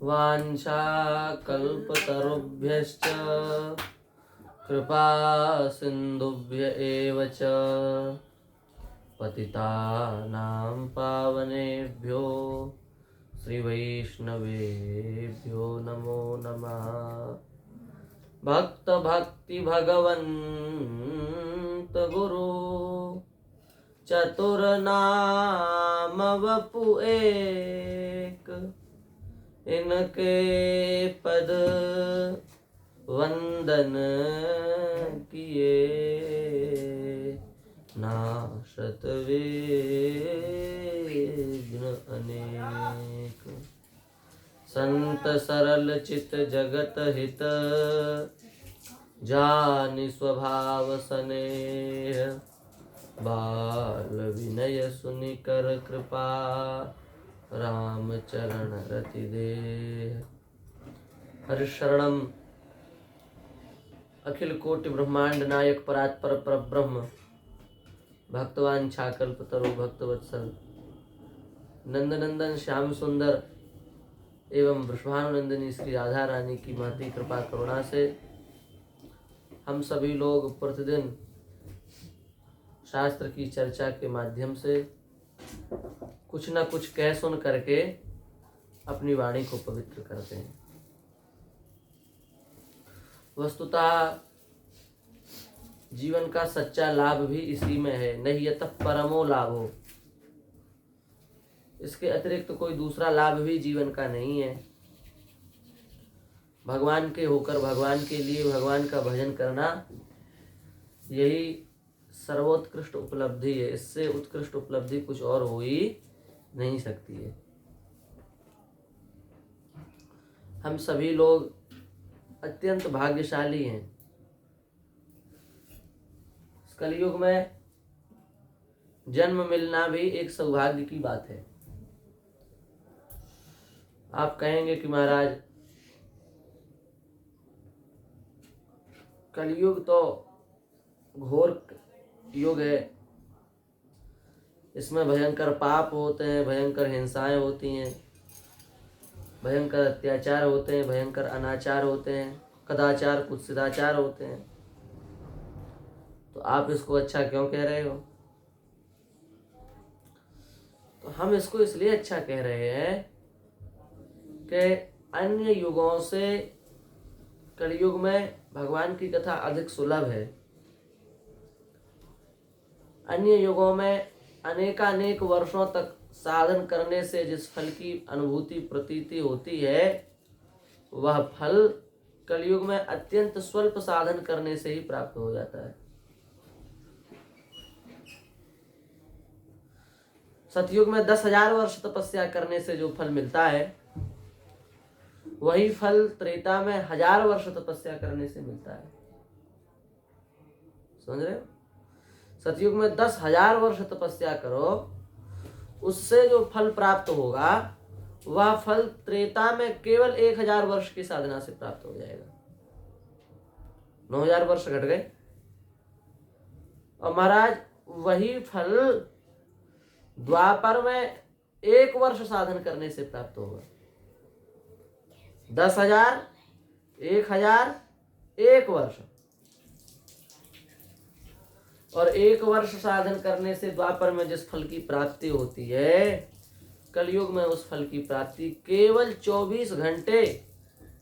वाञ्छाकल्पतरुभ्यश्च कृपा सिन्धुभ्य एव च पतितानां पावनेभ्यो श्रीवैष्णवेभ्यो नमो नमः। भक्त भक्ति भगवन्त गुरु चतुर नाम वपु एक, इनके पद वंदन किए नाशत विघ्न अनेक। संत सरल चित जगत हित, जानि स्वभाव स्नेह, बाल विनय सुनिकर कृपा, राम चरण रति देह। हरिशरणम अखिल कोटि ब्रह्मांड नायक परात्पर परब्रह्म, भक्तवान छाकल्पतरु भक्तवत्सल, नंदनंदन श्याम सुंदर एवं वृषभानुनंदिनी श्री राधा रानी की महती कृपा करुणा से हम सभी लोग प्रतिदिन शास्त्र की चर्चा के माध्यम से कुछ न कुछ कह सुन करके अपनी वाणी को पवित्र करते हैं। वस्तुतः जीवन का सच्चा लाभ भी इसी में है, नहीं यत परमो लाभो। इसके अतिरिक्त कोई दूसरा लाभ भी जीवन का नहीं है। भगवान के होकर भगवान के लिए भगवान का भजन करना, यही सर्वोत्कृष्ट उपलब्धि है। इससे उत्कृष्ट उपलब्धि कुछ और हो ही नहीं सकती है। हम सभी लोग अत्यंत भाग्यशाली हैं। कलयुग में जन्म मिलना भी एक सौभाग्य की बात है। आप कहेंगे कि महाराज कलयुग तो घोर युग है, इसमें भयंकर पाप होते हैं, भयंकर हिंसाएं होती हैं, भयंकर अत्याचार होते हैं, भयंकर अनाचार होते हैं, कदाचार कुछ सदाचार होते हैं। तो आप इसको अच्छा क्यों कह रहे हो? तो हम इसको इसलिए अच्छा कह रहे हैं कि अन्य युगों से कलयुग में भगवान की कथा अधिक सुलभ है। अन्य युगों में अनेकानेक वर्षों तक साधन करने से जिस फल की अनुभूति प्रतीति होती है, वह फल कलयुग में अत्यंत स्वल्प साधन करने से ही प्राप्त हो जाता है। सतयुग में 10,000 वर्ष तपस्या करने से जो फल मिलता है, वही फल त्रेता में 1000 वर्ष तपस्या करने से मिलता है। समझ रहे हो? सतयुग में 10,000 वर्ष तपस्या करो, उससे जो फल प्राप्त होगा वह फल त्रेता में केवल 1000 वर्ष की साधना से प्राप्त हो जाएगा। 9000 वर्ष घट गए। और महाराज वही फल द्वापर में 1 वर्ष साधन करने से प्राप्त होगा। 10,000, 1000, 1 वर्ष। और 1 वर्ष साधन करने से द्वापर में जिस फल की प्राप्ति होती है, कलयुग में उस फल की प्राप्ति केवल 24 घंटे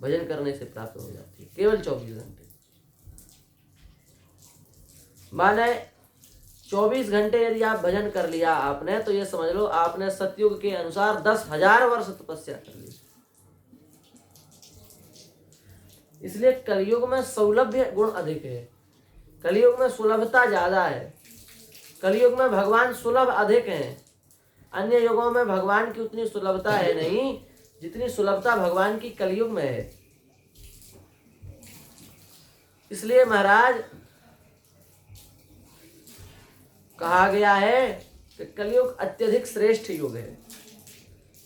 भजन करने से प्राप्त हो जाती है। केवल 24 घंटे। माने 24 घंटे यदि आप भजन कर लिया आपने, तो ये समझ लो आपने सतयुग के अनुसार 10,000 वर्ष तपस्या कर ली। इसलिए कलयुग में सौलभ्य गुण अधिक है। कलयुग में सुलभता ज्यादा है। कलयुग में भगवान सुलभ अधिक हैं। अन्य युगों में भगवान की उतनी सुलभता है नहीं जितनी सुलभता भगवान की कलयुग में है। इसलिए महाराज कहा गया है कि कलयुग अत्यधिक श्रेष्ठ युग है।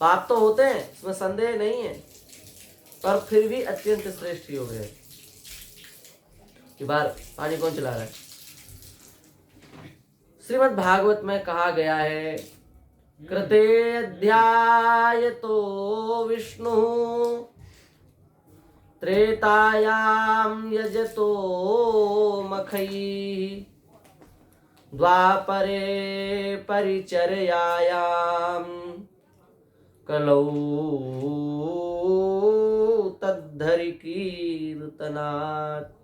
पाप तो होते हैं, इसमें संदेह नहीं है, पर फिर भी अत्यंत श्रेष्ठ युग है। कि बार पानी कौन चला रहा है? श्रीमद् भागवत में कहा गया है कृते अध्यायतो विष्णु त्रेतायां यजतो मखैः द्वापरे परिचर्यायां कलौ तद्धरि कीर्तनात्।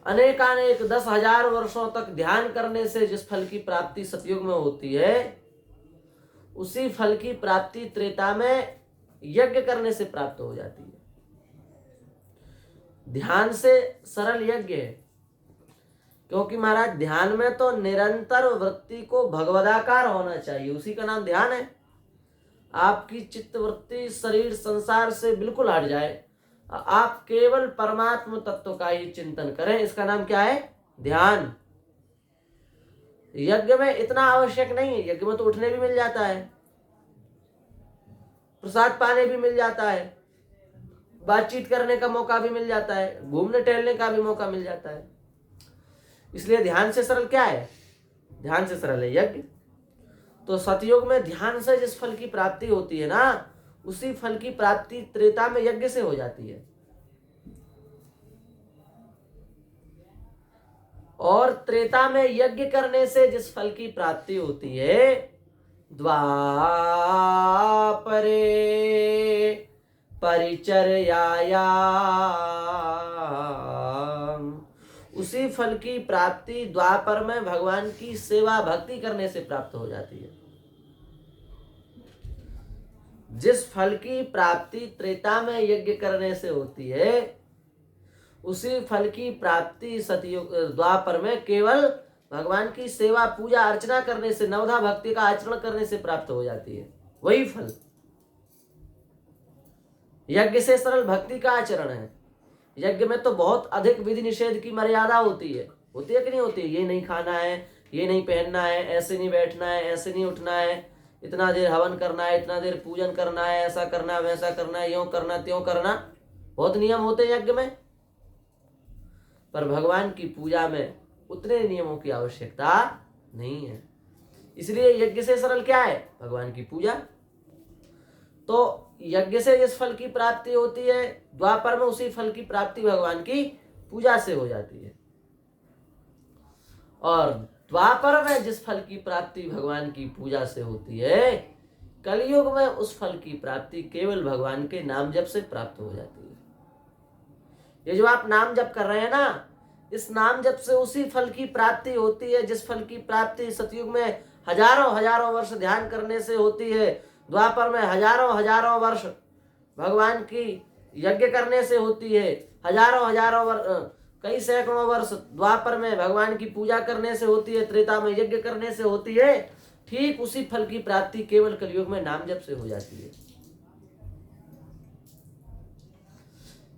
अनेकानेक 10,000 वर्षों तक ध्यान करने से जिस फल की प्राप्ति सतयुग में होती है, उसी फल की प्राप्ति त्रेता में यज्ञ करने से प्राप्त हो जाती है। ध्यान से सरल यज्ञ है, क्योंकि महाराज ध्यान में तो निरंतर वृत्ति को भगवदाकार होना चाहिए, उसी का नाम ध्यान है। आपकी चित्त वृत्ति शरीर संसार से बिल्कुल हट जाए, आप केवल परमात्म तत्व का ही चिंतन करें, इसका नाम क्या है? ध्यान। यज्ञ में इतना आवश्यक नहीं है, यज्ञ में तो उठने भी मिल जाता है, प्रसाद पाने भी मिल जाता है, बातचीत करने का मौका भी मिल जाता है, घूमने टहलने का भी मौका मिल जाता है। इसलिए ध्यान से सरल क्या है? ध्यान से सरल है यज्ञ। तो सतयुग में ध्यान से जिस फल की प्राप्ति होती है ना, उसी फल की प्राप्ति त्रेता में यज्ञ से हो जाती है। और त्रेता में यज्ञ करने से जिस फल की प्राप्ति होती है, द्वापरे परिचर्यायाम, उसी फल की प्राप्ति द्वापर में भगवान की सेवा भक्ति करने से प्राप्त हो जाती है। जिस फल की प्राप्ति त्रेता में यज्ञ करने से होती है, उसी फल की प्राप्ति सतयुग द्वापर में केवल भगवान की सेवा पूजा अर्चना करने से, नवधा भक्ति का आचरण करने से प्राप्त हो जाती है। वही फल यज्ञ से सरल भक्ति का आचरण है। यज्ञ में तो बहुत अधिक विधि निषेध की मर्यादा होती है कि नहीं होती है? ये नहीं खाना है, ये नहीं पहनना है, ऐसे नहीं बैठना है, ऐसे नहीं उठना है, इतना देर हवन करना है, इतना देर पूजन करना है, ऐसा करना है, वैसा करना है, यूं करना त्यों करना, बहुत नियम होते हैं यज्ञ में। पर भगवान की पूजा में उतने नियमों की आवश्यकता नहीं है। इसलिए यज्ञ से सरल क्या है? भगवान की पूजा। तो यज्ञ से जिस फल की प्राप्ति होती है, द्वापर में उसी फल की प्राप्ति भगवान की पूजा से हो जाती है। और द्वापर में जिस फल की प्राप्ति भगवान की पूजा से होती है, कलयुग में उस फल की प्राप्ति केवल भगवान के नाम जप से प्राप्त हो जाती है। ये जो आप नाम जप कर रहे हैं ना, इस नाम जप से उसी फल की प्राप्ति होती है जिस फल की प्राप्ति सतयुग में हजारों हजारों वर्ष ध्यान करने से होती है, द्वापर में हजारों हजारों वर्ष भगवान की यज्ञ करने से होती है, हजारों हजारों वर्ष, कई सैकड़ों वर्ष द्वापर में भगवान की पूजा करने से होती है, त्रेता में यज्ञ करने से होती है। ठीक उसी फल की प्राप्ति केवल कलयुग में नाम जप से हो जाती है।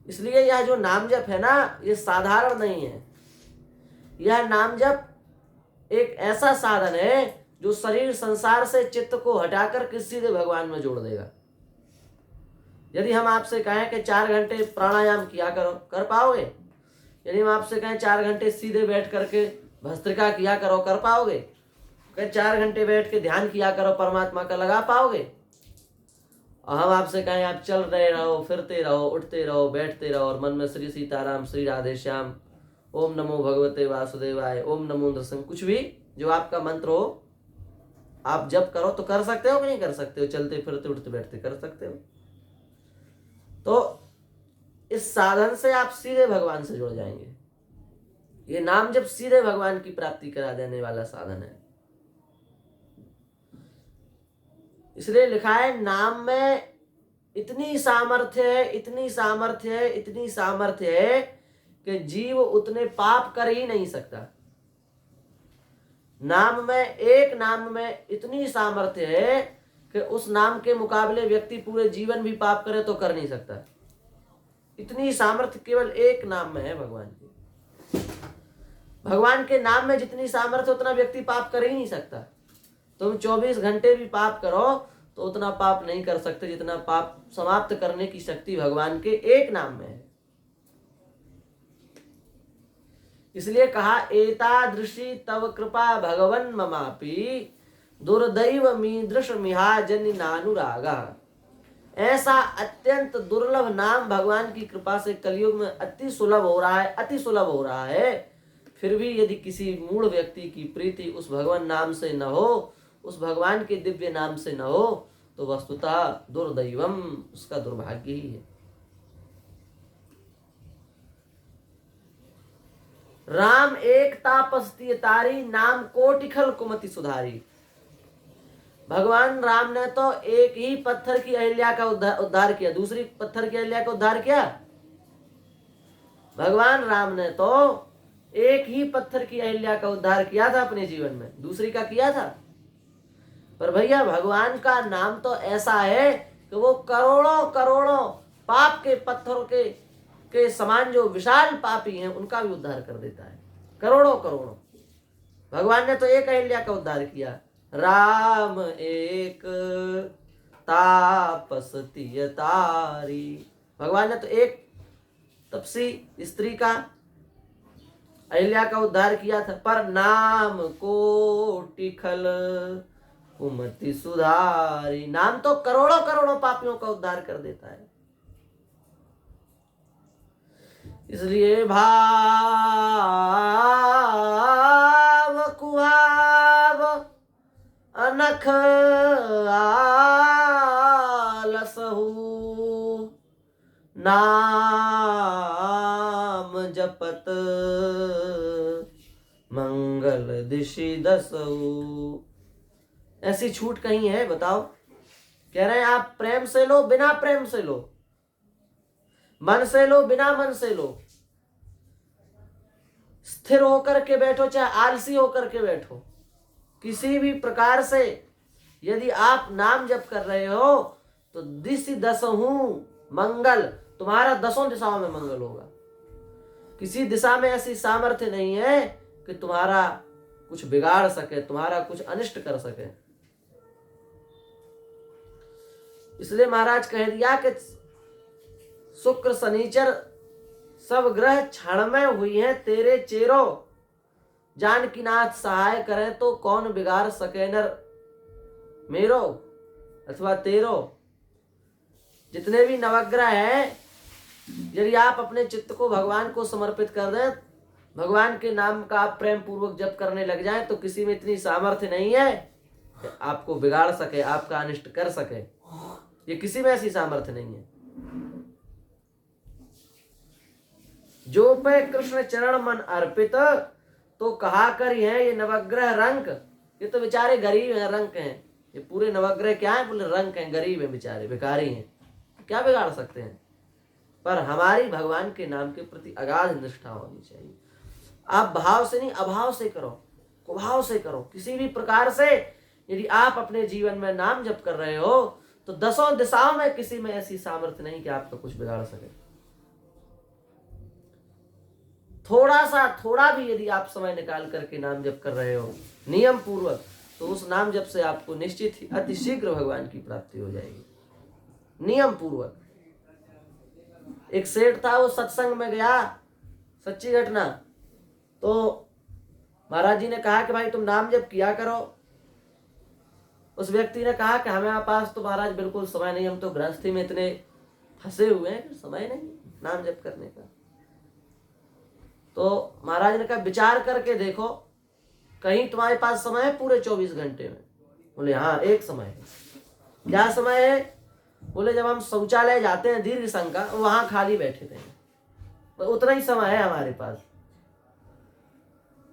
इसलिए यह जो नाम जप है ना, ये साधारण नहीं है। यह नाम जप एक ऐसा साधन है जो शरीर संसार से चित्त को हटाकर के सीधे भगवान में जोड़ देगा। यदि हम आपसे कहें कि 4 घंटे प्राणायाम किया करो, कर पाओगे? यदि हम आपसे कहें 4 घंटे सीधे बैठ करके भस्त्रिका किया करो, कर पाओगे? कहें 4 घंटे बैठ के ध्यान किया करो, परमात्मा का लगा पाओगे? और हम आपसे कहें आप चल रहे रहो, फिरते रहो, उठते रहो, बैठते रहो और मन में श्री सीताराम, श्री राधे श्याम, ओम नमो भगवते वासुदेवाय, ओम नमो नृसिंह, कुछ भी जो आपका मंत्र हो आप जप करो, तो कर सकते हो कि नहीं कर सकते हो? चलते फिरते उठते बैठते कर सकते हो। तो इस साधन से आप सीधे भगवान से जुड़ जाएंगे। ये नाम जब सीधे भगवान की प्राप्ति करा देने वाला साधन है। इसलिए लिखा है नाम में इतनी सामर्थ्य है, इतनी सामर्थ्य है, इतनी सामर्थ्य है कि जीव उतने पाप कर ही नहीं सकता। नाम में, एक नाम में इतनी सामर्थ्य है कि उस नाम के मुकाबले व्यक्ति पूरे जीवन भी पाप करे तो कर नहीं सकता। इतनी सामर्थ्य केवल एक नाम में है भगवान की। भगवान के नाम में जितनी सामर्थ्य उतना व्यक्ति पाप कर ही नहीं सकता। तुम 24 घंटे भी पाप करो तो उतना पाप नहीं कर सकते जितना पाप समाप्त करने की शक्ति भगवान के एक नाम में है। इसलिए कहा एतादृशी तव कृपा भगवन ममापि, दुर्दैव मीदृश मिहाजनि नानुरागा। ऐसा अत्यंत दुर्लभ नाम भगवान की कृपा से कलयुग में अति सुलभ हो रहा है, अति सुलभ हो रहा है। फिर भी यदि किसी मूढ़ व्यक्ति की प्रीति उस भगवान नाम से न हो, उस भगवान के दिव्य नाम से न हो, तो वस्तुतः दुर्दैवम, उसका दुर्भाग्य ही है। राम एक तापस्ती तारी, नाम कोटिखल कुमति सुधारी। भगवान राम ने तो एक ही पत्थर की अहिल्या का उद्धार किया, दूसरी पत्थर की अहिल्या का उद्धार किया। भगवान राम ने तो एक ही पत्थर की अहिल्या का उद्धार किया था अपने जीवन में, दूसरी का किया था। पर भैया भगवान का नाम तो ऐसा है कि वो करोड़ों करोड़ों पाप के पत्थरों के समान जो विशाल पापी हैं उनका भी उद्धार कर देता है, करोड़ों करोड़ों। भगवान ने तो एक अहिल्या का उद्धार किया। राम एक तापस्ती तारी, भगवान ने तो एक तपसी स्त्री का अहिल्या का उद्धार किया था। पर नाम कोटिखल कुमति सुधारी, नाम तो करोड़ों करोड़ों पापियों का उद्धार कर देता है। इसलिए भाव कुभाव अनख आलसहु, नाम जपत मंगल दिशि दसहु। ऐसी छूट कहीं है बताओ? कह रहे हैं आप प्रेम से लो, बिना प्रेम से लो, मन से लो, बिना मन से लो, स्थिर होकर के बैठो चाहे आलसी होकर के बैठो, किसी भी प्रकार से यदि आप नाम जप कर रहे हो तो दिशि दसहु मंगल, तुम्हारा दसों दिशाओं में मंगल होगा। किसी दिशा में ऐसी सामर्थ्य नहीं है कि तुम्हारा कुछ बिगाड़ सके, तुम्हारा कुछ अनिष्ट कर सके। इसलिए महाराज कह दिया कि शुक्र शनिचर सब ग्रह क्षण में हुई हैं तेरे चेरो, जानकीनाथ सहाय करें तो कौन बिगाड़ सके नर मेरो अथवा तेरो। जितने भी नवग्रह हैं, यदि आप अपने चित्त को भगवान को समर्पित कर दें, भगवान के नाम का आप प्रेम पूर्वक जप करने लग जाएं, तो किसी में इतनी सामर्थ्य नहीं है कि आपको बिगाड़ सके, आपका अनिष्ट कर सके। ये किसी में ऐसी सामर्थ्य नहीं है। जो पे कृष्ण चरण मन अर्पित, तो कहा कर है ये नवग्रह रंक, ये तो बेचारे गरीब हैं, रंक हैं। ये पूरे नवग्रह क्या है? बोले रंक हैं, गरीब हैं, बेचारे भिखारी हैं, क्या बिगाड़ सकते हैं? पर हमारी भगवान के नाम के प्रति अगाध निष्ठा होनी चाहिए। आप भाव से नहीं, अभाव से करो, कुभाव से करो। किसी भी प्रकार से यदि आप अपने जीवन में नाम जप कर रहे हो तो दसों दिशाओं में किसी में ऐसी सामर्थ्य नहीं कि आपका कुछ बिगाड़ सके। थोड़ा भी यदि आप समय निकाल करके नाम जप कर रहे हो नियम पूर्वक, तो उस नाम जप से आपको निश्चित ही अति शीघ्र भगवान की प्राप्ति हो जाएगी, नियम पूर्वक। एक सेठ था, वो सत्संग में गया, सच्ची घटना। तो महाराज जी ने कहा कि भाई तुम नाम जप किया करो। उस व्यक्ति ने कहा कि हमारे पास तो महाराज बिल्कुल समय नहीं, हम तो गृहस्थी में इतने फंसे हुए हैं कि समय नहीं नाम जप करने का। तो महाराज ने कहा विचार करके देखो, कहीं तुम्हारे पास समय है पूरे 24 घंटे में? बोले हाँ, एक समय है। क्या समय है? बोले जब हम शौचालय जाते हैं दीर्घ संख्या, वहां खाली बैठे थे, तो उतना ही समय है हमारे पास।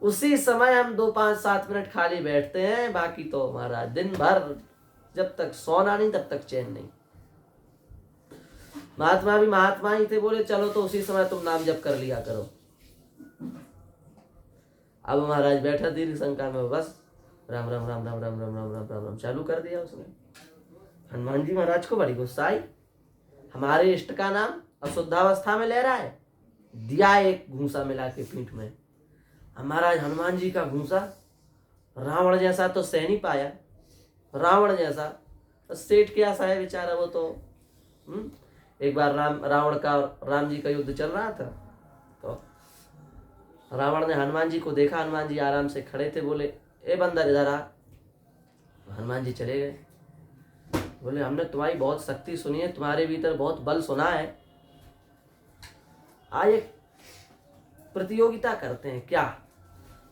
उसी समय हम 2, 5, 7 मिनट खाली बैठते हैं, बाकी तो महाराज दिन भर जब तक सोना नहीं तब तक चैन नहीं। महात्मा भी महात्मा ही थे, बोले चलो तो उसी समय तुम नाम जप कर लिया करो। अब महाराज बैठा दीर्घ संख्या में, बस राम राम राम राम राम राम राम राम राम राम चालू कर दिया उसने। हनुमान जी महाराज को बड़ी गुस्सा आई, हमारे इष्ट का नाम अशुद्धावस्था में ले रहा है, दिया एक घूसा मिला के पीठ में। महाराज हनुमान जी का घूसा रावण जैसा तो सह नहीं पाया, रावण जैसा। सेठ क्या सा है बेचारा वो तो। एक बार रावण का राम जी का युद्ध चल रहा था, तो रावण ने हनुमान जी को देखा, हनुमान जी आराम से खड़े थे, बोले ए बंदर इधर आ। तो हनुमान जी चले गए। बोले हमने तुम्हारी बहुत शक्ति सुनी है, तुम्हारे भीतर बहुत बल सुना है, आज एक प्रतियोगिता करते हैं। क्या?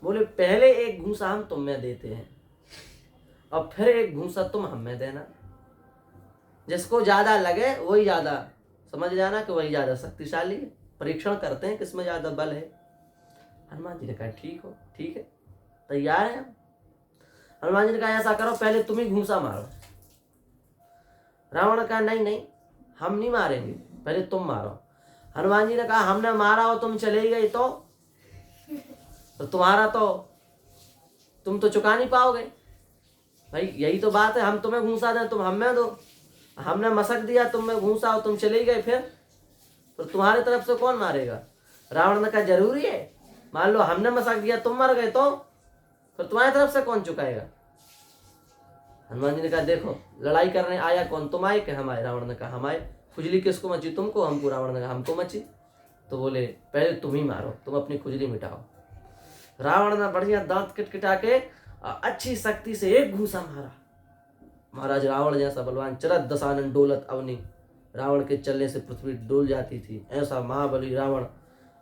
बोले पहले एक घूंसा हम तुम में देते हैं और फिर एक घूंसा तुम हम में देना, जिसको ज्यादा लगे वही ज्यादा, समझ जाना कि वही ज्यादा शक्तिशाली है। परीक्षण करते हैं किसमें ज्यादा बल है। हनुमान जी ने कहा ठीक है, तैयार है हम। हनुमान जी ने कहा ऐसा करो, पहले तुम ही घूंसा मारो। रावण ने कहा नहीं हम नहीं मारेंगे, पहले तुम मारो। हनुमान जी ने कहा हमने मारा और तुम चले गए तो तुम्हारा तो तुम तो चुका नहीं पाओगे भाई, यही तो बात है। हम तुम्हें घूंसा दें, तुम हमें दो। हमने मसक दिया तुम में घूंसा और तुम चले गए, फिर तो तुम्हारी तरफ से कौन मारेगा? रावण ने कहा जरूरी है, मान लो हमने मसक दिया तुम मर गए तो फिर तुम्हारी तरफ से कौन चुकाएगा? हनुमान जी ने कहा देखो लड़ाई करने आया कौन, तुम आए कि हम आए? रावण ने कहा हम आए। खुजली किसको मची? तुमको, हमको? रावण ने कहा हमको मची। तो बोले पहले तुम ही मारो, तुम अपनी खुजली मिटाओ। रावण ने बढ़िया दांत किटकिटा के अच्छी शक्ति से एक घूंसा मारा। महाराज रावण जैसा बलवान चरत दशानन डोलत अवनी, रावण के चलने से पृथ्वी डोल जाती थी, ऐसा महाबली रावण।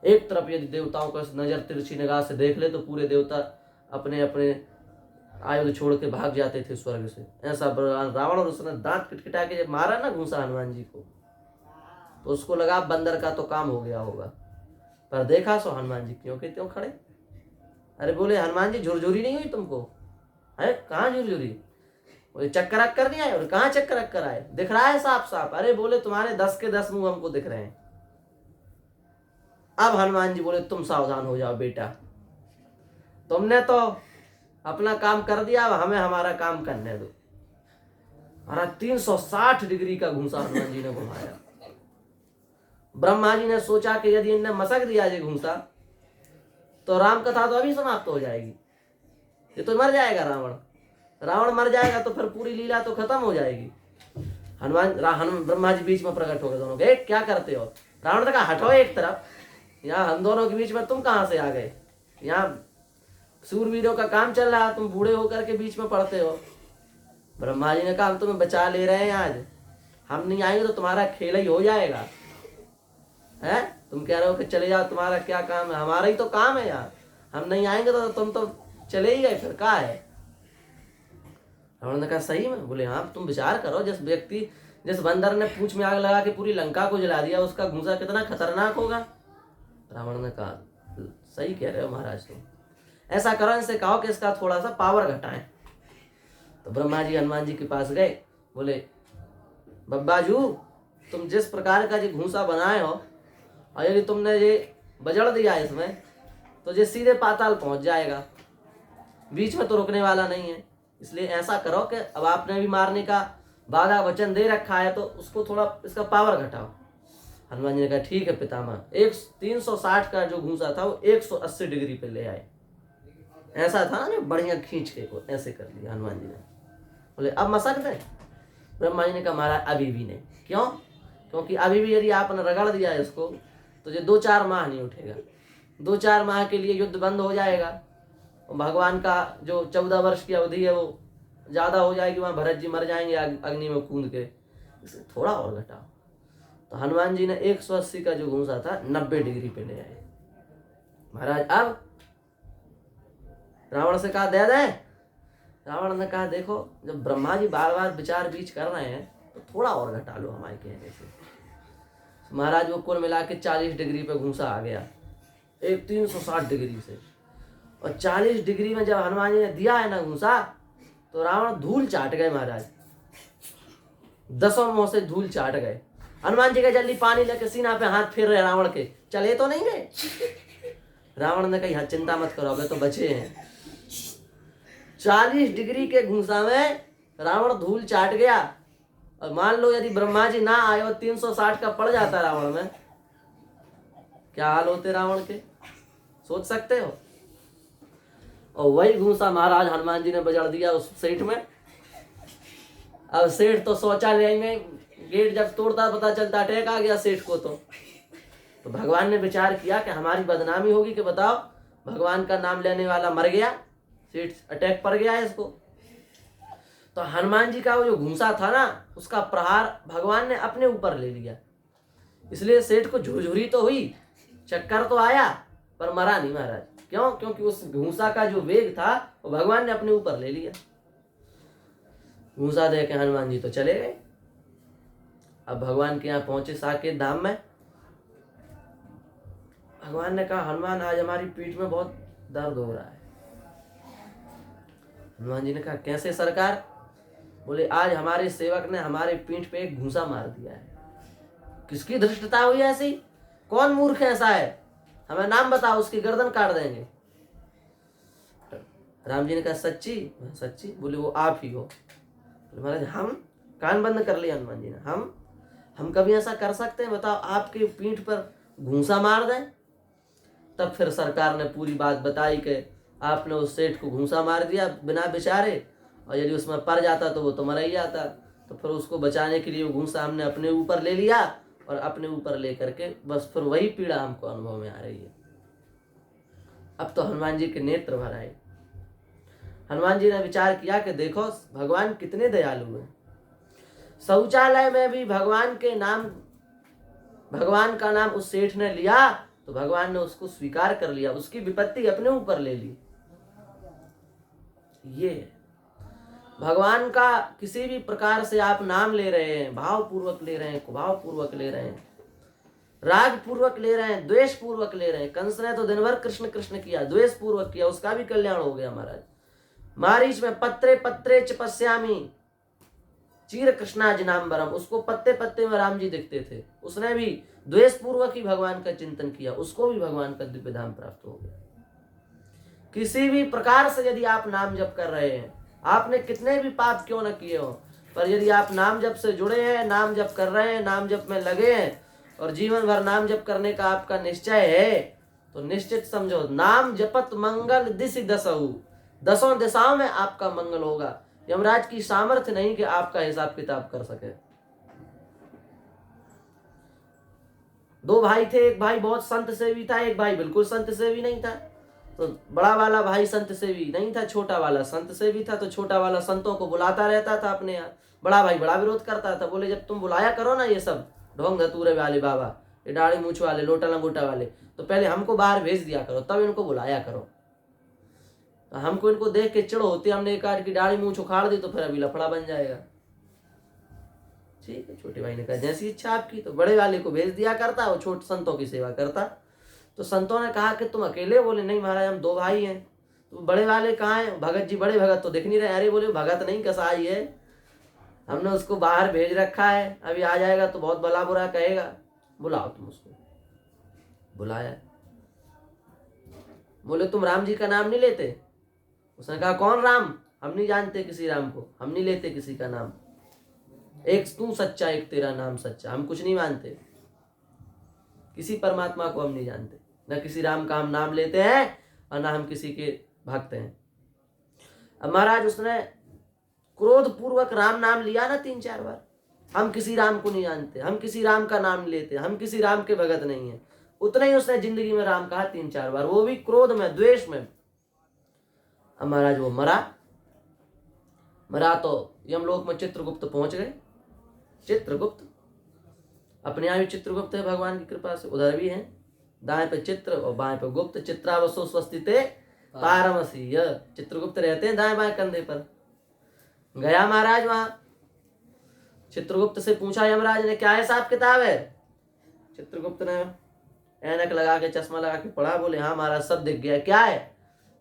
एक तरफ यदि देवताओं का नजर तिरछी निगाह से देख ले तो पूरे देवता अपने अपने आयुध छोड़ के भाग जाते थे स्वर्ग से, ऐसा बलवान रावण। और उसने दांत किटकिटा के जब मारा ना घूंसा हनुमान जी को, तो उसको लगा बंदर का तो काम हो गया होगा, पर देखा सो हनुमान जी क्यों के त्यों खड़े। अरे बोले हनुमान जी झुरझुरी नहीं हुई तुमको? है कहाँ झुरझुरी? बोले चक्कर अक्कर नहीं आए? और कहाँ चक्कर अक्कर आए? दिख रहा है साफ साफ। अरे बोले तुम्हारे 10 के 10 मुंह हमको दिख रहे हैं। अब हनुमान जी बोले तुम सावधान हो जाओ बेटा, तुमने तो अपना काम कर दिया, अब हमें हमारा काम करने दो। हमारा 360 डिग्री का घूंसा हनुमान जी ने घुमाया। ब्रह्मा जी ने सोचा कि यदि इनने मसक दिया ये घूंसा तो राम कथा तो अभी समाप्त हो जाएगी, ये तो मर जाएगा रावण मर जाएगा तो फिर पूरी लीला तो खत्म हो जाएगी। ब्रह्मा जी बीच में प्रकट हो गए, दोनों के क्या करते हो? रावण ने कहा हटो एक तरफ, यहाँ हम दोनों के बीच में तुम कहाँ से आ गए? यहाँ सूरवीरों का काम चल रहा है, तुम बूढ़े होकर के बीच में पड़ते हो। ब्रह्मा जी ने कहा हम तुम्हें बचा ले रहे हैं, आज हम नहीं आएंगे तो तुम्हारा खेल ही हो जाएगा। है तुम कह रहे हो कि चले जाओ, तुम्हारा क्या काम है? हमारा ही तो काम है यार, हम नहीं आएंगे तो तुम तो चले ही गए, फिर क्या है? रावण ने कहा सही में? बोले हाँ तुम विचार करो, जिस बंदर ने पूंछ में आग लगा के पूरी लंका को जला दिया, उसका घूंसा कितना खतरनाक होगा। रावण ने कहा सही कह रहे हो महाराज तुम, ऐसा करो इनसे कहो कि इसका थोड़ा सा पावर घटाएं। तो ब्रह्मा जी हनुमान जी के पास गए, बोले बब्बाजू तुम जिस प्रकार का जो घूंसा बनाए हो, और यदि तुमने ये बजड़ दिया इसमें तो ये सीधे पाताल पहुंच जाएगा, बीच में तो रुकने वाला नहीं है। इसलिए ऐसा करो कि अब आपने भी मारने का वादा वचन दे रखा है तो उसको थोड़ा इसका पावर घटाओ। हनुमान जी ने कहा ठीक है पितामह। 360 का जो घूंसा था वो 180 डिग्री पे ले आए, ऐसा था ना बढ़िया खींच के को ऐसे कर लिया हनुमान जी ने। बोले अब मसक दे? ब्रह्मा जी ने कहा महाराज अभी भी नहीं। क्यों? क्योंकि अभी भी यदि आपने रगड़ दिया इसको तो ये 2-4 माह नहीं उठेगा, 2-4 माह के लिए युद्ध बंद हो जाएगा, और भगवान का जो 14 वर्ष की अवधि है वो ज्यादा हो जाएगी, वहां भरत जी मर जाएंगे अग्नि में कूद के, इसे थोड़ा और घटाओ। तो हनुमान जी ने 180 का जो घूंसा था 90 डिग्री पे ले आए। महाराज अब रावण से कहा दे दे। रावण ने कहा देखो जब ब्रह्मा जी बार बार विचार बीच कर रहे हैं तो थोड़ा और घटा लो हमारे कहने से। महाराज वो कुल मिला के 40 डिग्री पे घूंसा आ गया, एक 360 डिग्री से। और 40 डिग्री में जब हनुमान जी ने दिया है ना घूंसा तो रावण धूल चाट गए महाराज, 10 मुंह से धूल चाट गए। हनुमान जी का जल्दी पानी लेके सीना पे हाथ फेर रहे रावण के, चले तो नहीं गए। रावण ने कहा चिंता मत करो अबे तो बचे हैं। 40 डिग्री के घूंसा में रावण धूल चाट गया, और मान लो यदि ब्रह्मा जी ना आए और 360 का पड़ जाता रावण में, क्या हाल होते रावण के, सोच सकते हो। और वही घूंसा महाराज हनुमान जी ने बजड़ दिया उस सेठ में। अब सेठ तो शौचालय में गेट जब तोड़ता पता चलता अटैक आ गया सेठ को। तो भगवान ने विचार किया कि हमारी बदनामी होगी कि बताओ भगवान का नाम लेने वाला मर गया, सेठ अटैक पड़ गया है इसको। तो हनुमान जी का वो जो घूंसा था ना, उसका प्रहार भगवान ने अपने ऊपर ले लिया। इसलिए सेठ को झुरझुरी तो हुई, चक्कर तो आया, पर मरा नहीं महाराज। क्यों? क्योंकि उस घूंसा का जो वेग था वो भगवान ने अपने ऊपर ले लिया। घूंसा दे के हनुमान जी तो चले गए। अब भगवान के यहाँ पहुंचे साकेत धाम में। भगवान ने कहा, हनुमान आज हमारी पीठ में बहुत दर्द हो रहा है। हनुमान जी ने कहा, कैसे सरकार? बोले, आज हमारे सेवक ने हमारे पीठ पे एक घूंसा मार दिया है। किसकी धृष्टता हुई ऐसी? कौन मूर्ख ऐसा है? हमें नाम बताओ, उसकी गर्दन काट देंगे। राम जी ने कहा, सच्ची? सच्ची? बोले, वो आप ही हो। बोले, महाराज हम? कान बंद कर लिया हनुमान जी ने। हम कभी ऐसा कर सकते हैं? बताओ, आपके पीठ पर घूंसा मार दें? तब फिर सरकार ने पूरी बात बताई कि आपने उस सेठ को घूंसा मार दिया बिना विचारे, और यदि उसमें पड़ जाता तो वो तो मर ही जाता। तो फिर उसको बचाने के लिए वो घूंसा हमने अपने ऊपर ले लिया, और अपने ऊपर ले करके बस फिर वही पीड़ा हमको अनुभव में आ रही है। अब तो हनुमान जी के नेत्र भर आए। हनुमान जी ने विचार किया कि देखो भगवान कितने दयालु हैं। शौचालय में भी भगवान का नाम उस सेठ ने लिया तो भगवान ने उसको स्वीकार कर लिया, उसकी विपत्ति अपने ऊपर ले ली। ये भगवान का किसी भी प्रकार से आप नाम ले रहे हैं, भाव पूर्वक ले रहे हैं, कुभाव पूर्वक ले रहे हैं, राग पूर्वक ले रहे हैं, द्वेष पूर्वक ले रहे हैं। कंस ने तो दिन भर कृष्ण कृष्ण किया, द्वेष पूर्वक किया, उसका भी कल्याण हो गया महाराज। मारीच में पत्रे पत्रे च पश्यामि चीर कृष्णाजिनाम्बरम, उसको पत्ते पत्ते में राम जी दिखते थे। उसने भी द्वेष पूर्वक ही भगवान का चिंतन किया, उसको भी भगवान का दिव्य धाम प्राप्त हो गया। किसी भी प्रकार से यदि आप नाम जप कर रहे हैं, आपने कितने भी पाप क्यों न किए हो, पर यदि आप नाम जप से जुड़े हैं, नाम जप कर रहे हैं, नाम जप में लगे हैं और जीवन भर नाम जप करने का आपका निश्चय है, तो निश्चित समझो नाम जपत मंगल दिशि दसहु, दसों दिशाओं में आपका मंगल होगा। यमराज की सामर्थ्य नहीं कि आपका हिसाब किताब कर सके। दो भाई थे, एक भाई बहुत संत सेवी था, एक भाई बिल्कुल संत सेवी नहीं था। तो बड़ा वाला भाई संत सेवी नहीं था, छोटा वाला संत सेवी था। तो छोटा वाला संतों को बुलाता रहता था अपने यहाँ, बड़ा भाई बड़ा विरोध करता था। बोले, जब तुम बुलाया करो ना ये सब ढोंग धतूरे वाले बाबा, ये दाढ़ी मूछ वाले, लोटा लंगोटा वाले, तो पहले हमको बाहर भेज दिया करो, तब इनको बुलाया करो। हमको इनको देख के चिड़ होती, हमने एक आध की दाढ़ी मूछ उखाड़ दी तो फिर अभी लफड़ा बन जाएगा। ठीक है, छोटे भाई ने कहा जैसी इच्छा आपकी। तो बड़े वाले को भेज दिया करता, वो छोटे संतों की सेवा करता। तो संतों ने कहा कि तुम अकेले? बोले, नहीं महाराज हम दो भाई हैं। तो बड़े वाले कहाँ हैं? भगत जी, बड़े भगत तो दिख नहीं रहे। अरे बोले, भगत नहीं कसाई है, हमने उसको बाहर भेज रखा है, अभी आ जाएगा तो बहुत भला बुरा कहेगा, बुलाओ तुम उसको। बुलाया। बोले, तुम राम जी का नाम नहीं लेते? उसने कहा, कौन राम? हम नहीं जानते किसी राम को, हम नहीं लेते किसी का नाम। एक तू सच्चा, एक तेरा नाम सच्चा, हम कुछ नहीं मानते, किसी परमात्मा को हम नहीं जानते, न किसी राम का हम नाम लेते हैं और न हम किसी के भक्त हैं। अब महाराज उसने क्रोध पूर्वक राम नाम लिया ना 3-4 बार। हम किसी राम को नहीं जानते, हम किसी राम का नाम नहीं लेते, हम किसी राम के भगत नहीं है। उतना ही उसने जिंदगी में राम कहा 3-4 बार, वो भी क्रोध में, द्वेष में। अब महाराज वो मरा तो यमलोक में चित्रगुप्त पहुंच गए। चित्रगुप्त अपने यहाँ भी चित्रगुप्त है, भगवान की कृपा से उधर भी है। दाएं पे चित्र और बाएं पे गुप्त। चित्रावसो स्वस्तिते पारमसी, चित्रगुप्त रहते हैं दाएं बाएं कंधे पर। गया महाराज वहां, चित्रगुप्त से पूछा यमराज ने, क्या हिसाब किताब है? चित्रगुप्त ने ऐनक लगा के, चश्मा लगा के पढ़ा। बोले, हाँ महाराज सब दिख गया। क्या है?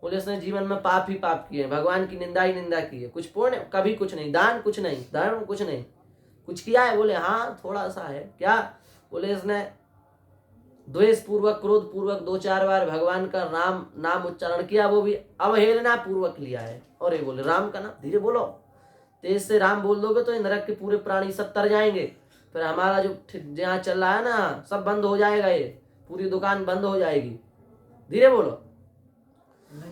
बोले, उसने जीवन में पाप ही पाप किए, भगवान की निंदा ही निंदा की है, कुछ पुण्य कभी कुछ नहीं, दान कुछ नहीं, धर्म कुछ नहीं, कुछ किया है? बोले, हाँ थोड़ा सा है। क्या? बोले, इसने द्वेष पूर्वक, क्रोध पूर्वक 2-4 बार भगवान का नाम उच्चारण किया, वो भी अवहेलना पूर्वक लिया है। और ये बोले, राम का नाम धीरे बोलो, तेज से राम बोल दोगे तो नरक के पूरे प्राणी सब तर जाएंगे, फिर हमारा जो जहाँ चल रहा है ना सब बंद हो जाएगा, ये पूरी दुकान बंद हो जाएगी, धीरे बोलो।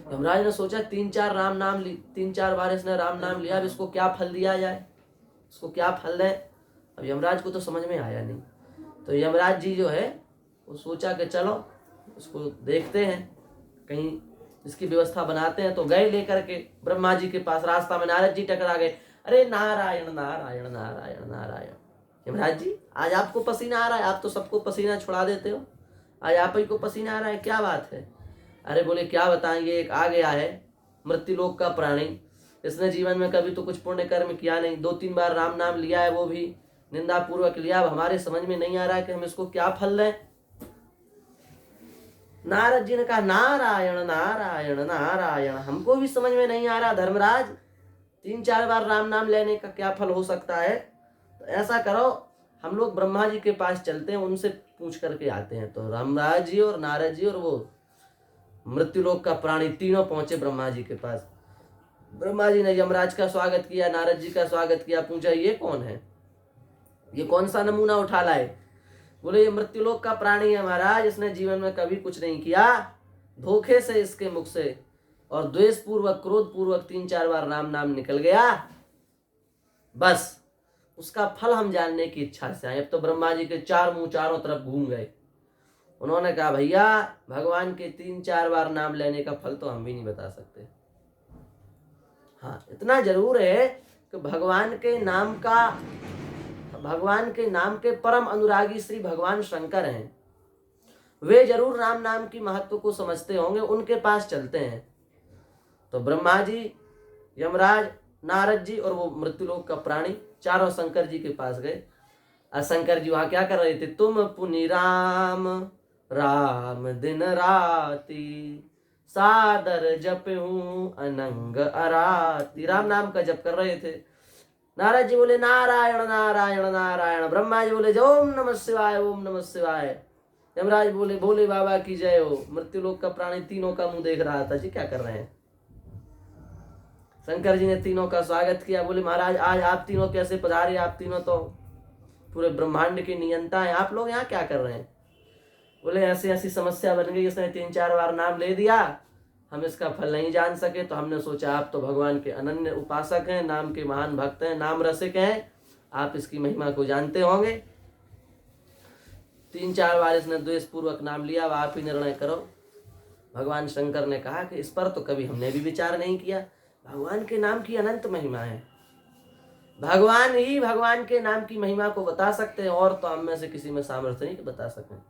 यमराज ने सोचा 3-4 बार इसने राम नाम लिया, अब इसको क्या फल दिया जाए, इसको क्या फल दें। अब यमराज को तो समझ में आया नहीं। तो यमराज जी जो है वो सोचा कि चलो उसको देखते हैं, कहीं इसकी व्यवस्था बनाते हैं। तो गए लेकर के ब्रह्मा जी के पास। रास्ता में नारद जी टकरा गए। अरे नारायण नारायण नारायण नारायण। यमराज जी आज आपको पसीना आ रहा है, आप तो सबको पसीना छुड़ा देते हो, आज आप ही को पसीना आ रहा है, क्या बात है? अरे बोले क्या बताएंगे, एक आ गया है मृत्युलोक का प्राणी, इसने जीवन में कभी तो कुछ पुण्य कर्म किया नहीं, 2-3 बार राम नाम लिया है, वो भी निंदा पूर्वक लिया। अब हमारे समझ में नहीं आ रहा है कि हम इसको क्या फल दें। नारद जी ने कहा नारायण नारायण नारायण, हमको भी समझ में नहीं आ रहा धर्मराज, 3-4 बार राम नाम लेने का क्या फल हो सकता है। तो ऐसा करो, हम लोग ब्रह्मा जी के पास चलते हैं, उनसे पूछ करके आते हैं। तो रामराज जी और नारद जी और वो मृत्युलोक का प्राणी तीनों पहुंचे ब्रह्मा जी के पास। ब्रह्मा जी ने यमराज का स्वागत किया, नारद जी का स्वागत किया, पूछा ये कौन है, ये कौन सा नमूना उठा लाए। बोले ये मृत्युलोक का प्राणी है महाराज, इसने जीवन में कभी कुछ नहीं किया, धोखे से इसके मुख से और द्वेष पूर्वक क्रोध पूर्वक 3-4 बार राम नाम निकल गया, बस उसका फल हम जानने की इच्छा से आए। अब तो ब्रह्मा जी के 4 मुंह चारों तरफ घूम गए। उन्होंने कहा भैया भगवान के 3-4 बार नाम लेने का फल तो हम भी नहीं बता सकते। हाँ इतना जरूर है कि भगवान के नाम के परम अनुरागी श्री भगवान शंकर हैं, वे जरूर राम नाम की महत्व को समझते होंगे, उनके पास चलते हैं। तो ब्रह्मा जी, यमराज, नारद जी और वो मृत्युलोक का प्राणी चारों शंकर जी के पास गए। और शंकर जी वहां क्या कर रहे थे, तुम पुनि राम राम दिन राती सादर जपहूं अनंग अराती, राम नाम का जप कर रहे थे। नारद जी बोले नारायण नारायण नारायण, ब्रह्मा जी बोले ओम नमः शिवाय ओम नमः शिवाय, यमराज बोले भोले बाबा की जय हो। मृत्युलोक का प्राणी तीनों का मुंह देख रहा था, जी क्या कर रहे हैं। शंकर जी ने तीनों का स्वागत किया, बोले महाराज आज आप तीनों कैसे पधारे, आप तीनों तो पूरे ब्रह्मांड के नियंता हैं, आप लोग यहाँ क्या कर रहे हैं। बोले ऐसी ऐसी समस्या बन गई, इसने 3-4 बार नाम ले दिया, हम इसका फल नहीं जान सके, तो हमने सोचा आप तो भगवान के अनन्य उपासक हैं, नाम के महान भक्त हैं, नाम रसिक हैं, आप इसकी महिमा को जानते होंगे। 3-4 बार इसने द्वेष पूर्वक नाम लिया, अब आप ही निर्णय करो। भगवान शंकर ने कहा कि इस पर तो कभी हमने भी विचार नहीं किया, भगवान के नाम की अनंत महिमा है, भगवान ही भगवान के नाम की महिमा को बता सकते हैं, और तो हम में से किसी में सामर्थ्य नहीं कि बता सकें।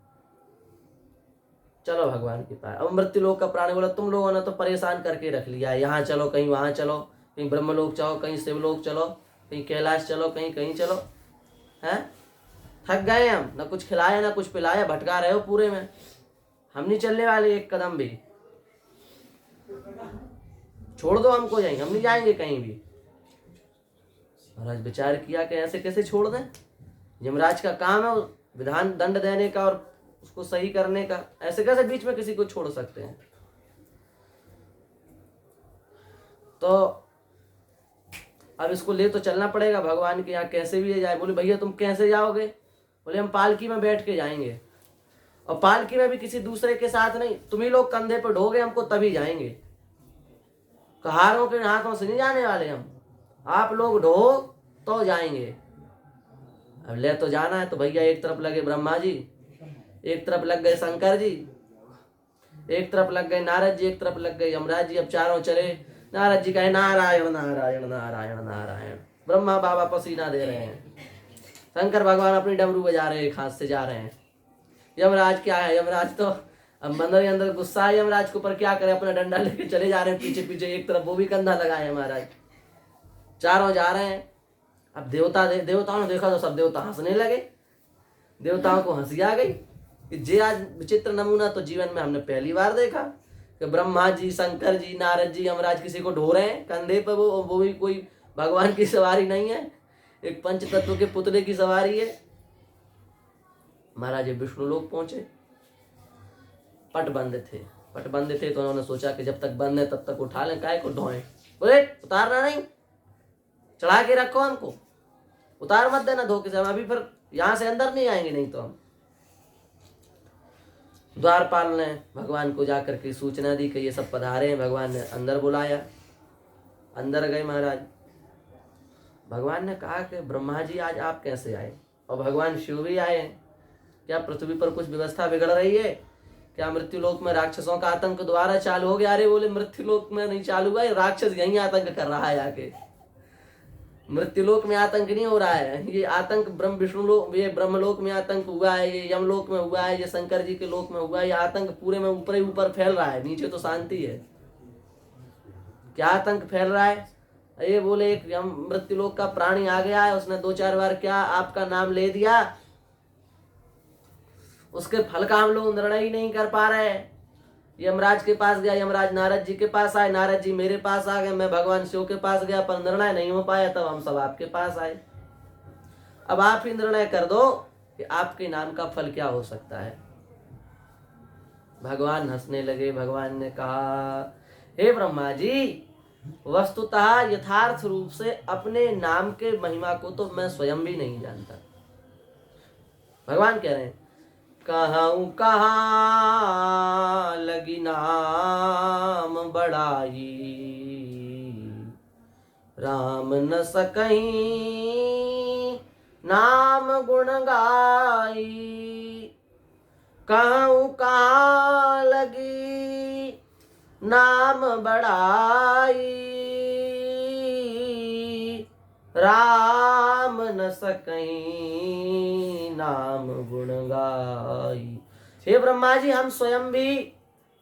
चलो भगवान के पास। अब मृत्युलोक का प्राणी बोला तुम लोगों ने तो परेशान करके रख लिया, यहाँ चलो कहीं वहां चलो, कहीं ब्रह्मलोक चलो, कहीं शिवलोक चलो, कहीं कैलाश चलो, कहीं कहीं चलो, हैं थक गए हम, ना कुछ खिलाया ना कुछ पिलाया, भटका रहे हो पूरे में, हम नहीं चलने वाले एक कदम भी, छोड़ दो हमको, जाएंगे हम नहीं जाएंगे कहीं भी। महाराज विचार किया कि ऐसे कैसे छोड़ दें, यमराज का काम है विधान दंड देने का और उसको सही करने का, ऐसे कैसे बीच में किसी को छोड़ सकते हैं। तो अब इसको ले तो चलना पड़ेगा भगवान के यहाँ, कैसे भी ले जाए। बोले भैया तुम कैसे जाओगे, बोले हम पालकी में बैठ के जाएंगे, और पालकी में भी किसी दूसरे के साथ नहीं, तुम ही लोग कंधे पर ढोगे हमको तभी जाएंगे, कहारों के हाथों से नहीं जाने वाले हम, आप लोग ढो तो जाएंगे। अब ले तो जाना है, तो भैया एक तरफ लगे ब्रह्मा जी, एक तरफ लग गए शंकर जी, एक तरफ लग गए नारद जी, एक तरफ लग गए यमराज जी। अब चारों चले, नारद जी कहे नारायण नारायण नारायण नारायण, ब्रह्मा बाबा पसीना दे रहे हैं, शंकर भगवान अपनी डमरू बजा रहे हैं, खास से जा रहे हैं। यमराज क्या है, यमराज तो अब अंदर ही अंदर गुस्सा है यमराज के ऊपर, क्या करे, अपना डंडा लेके चले जा रहे हैं पीछे पीछे, एक तरफ वो भी कंधा लगाए हैं महाराज, चारों जा रहे हैं। अब देवताओं ने देखा तो सब देवता हंसने लगे, देवताओं को हंसी आ गई कि जे आज विचित्र नमूना तो जीवन में हमने पहली बार देखा कि ब्रह्मा जी, शंकर जी, नारद जी, यमराज किसी को ढो रहे हैं कंधे पर, वो भी कोई भगवान की सवारी नहीं है, एक पंच तत्व के पुतले की सवारी है। महाराज विष्णु लोक पहुंचे, पट बंद थे तो उन्होंने सोचा कि जब तक बंद है तब तक उठा लें, काहे को ढोएं। बोले उतारना नहीं, चढ़ा के रखो हमको, उतार मत देना धोखे से, हम अभी फिर यहां से अंदर नहीं आएंगे, नहीं तो हम। द्वारपाल ने भगवान को जाकर के सूचना दी कि ये सब पधारे हैं, भगवान ने अंदर बुलाया, अंदर गए महाराज। भगवान ने कहा कि ब्रह्मा जी आज आप कैसे आए, और भगवान शिव भी आए हैं, क्या पृथ्वी पर कुछ व्यवस्था बिगड़ रही है, क्या मृत्युलोक में राक्षसों का आतंक दोबारा चालू हो गया। अरे बोले मृत्युलोक में नहीं चालू हुआ, राक्षस यही आतंक कर रहा है आके, मृत्युलोक में आतंक नहीं हो रहा है, ये आतंक ब्रह्म विष्णु लोक, ये ब्रह्मलोक में आतंक हुआ है, ये यमलोक में हुआ है, ये शंकर जी के लोक में हुआ है। ये आतंक पूरे में ऊपर ही ऊपर फैल रहा है, नीचे तो शांति है। क्या आतंक फैल रहा है? ये बोले एक मृत्युलोक का प्राणी आ गया है, उसने 2-4 बार क्या आपका नाम ले दिया, उसके फल का हम लोग निर्णय ही नहीं कर पा रहे। यमराज के पास गया, यमराज नारद जी के पास आए, नारद जी मेरे पास आ गए, मैं भगवान शिव के पास गया, पर निर्णय नहीं हो पाया, तब हम सब आपके पास आए। अब आप ही निर्णय कर दो कि आपके नाम का फल क्या हो सकता है। भगवान हंसने लगे। भगवान ने कहा, हे ब्रह्मा जी, वस्तुतः यथार्थ रूप से अपने नाम के महिमा को तो मैं स्वयं भी नहीं जानता। भगवान कह रहे हैं, कहूँ कहाँ लगी नाम बड़ाई, राम न सकहीं नाम गुण गाई। कहूँ कहाँ लगी नाम बड़ाई, राम न सकहीं नाम गुण गाई। हे ब्रह्मा जी, हम स्वयं भी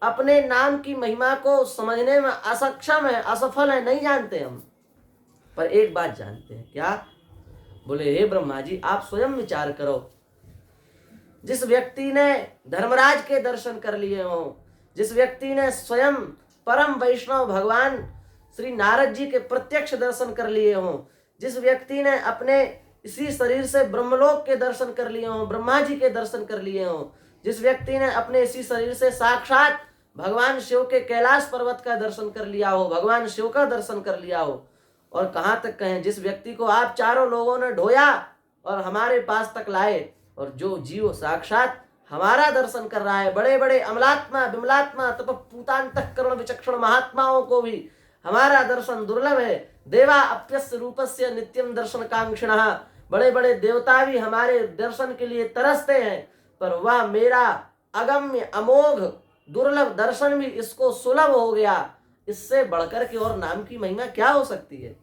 अपने नाम की महिमा को समझने में असक्षम है, असफल है, नहीं जानते हम। पर एक बात जानते हैं। क्या? बोले, हे ब्रह्मा जी, आप स्वयं विचार करो। जिस व्यक्ति ने धर्मराज के दर्शन कर लिए हों, जिस व्यक्ति ने स्वयं परम वैष्णव भगवान श्री नारद जी के प्रत्यक्ष दर्शन कर लिए हों, जिस व्यक्ति ने अपने इसी शरीर से ब्रह्मलोक के दर्शन कर लिए हों, ब्रह्मा जी के दर्शन कर लिए हों, जिस व्यक्ति ने अपने इसी शरीर से साक्षात भगवान शिव के कैलाश पर्वत का दर्शन कर लिया हो, भगवान शिव का दर्शन कर लिया हो, और कहाँ तक कहें, जिस व्यक्ति को आप चारों लोगों ने ढोया और हमारे पास तक लाए, और जो जीव साक्षात हमारा दर्शन कर रहा है, बड़े बड़े अमलात्मा विमलात्मा तपपूतांतःकरण विचक्षण महात्माओं को भी हमारा दर्शन दुर्लभ है। देवा अप्यस्य रूपस्य नित्यम दर्शन कांक्षिणः, बड़े बड़े देवता भी हमारे दर्शन के लिए तरसते हैं, पर वह मेरा अगम्य अमोघ दुर्लभ दर्शन भी इसको सुलभ हो गया। इससे बढ़कर के और नाम की महिमा क्या हो सकती है?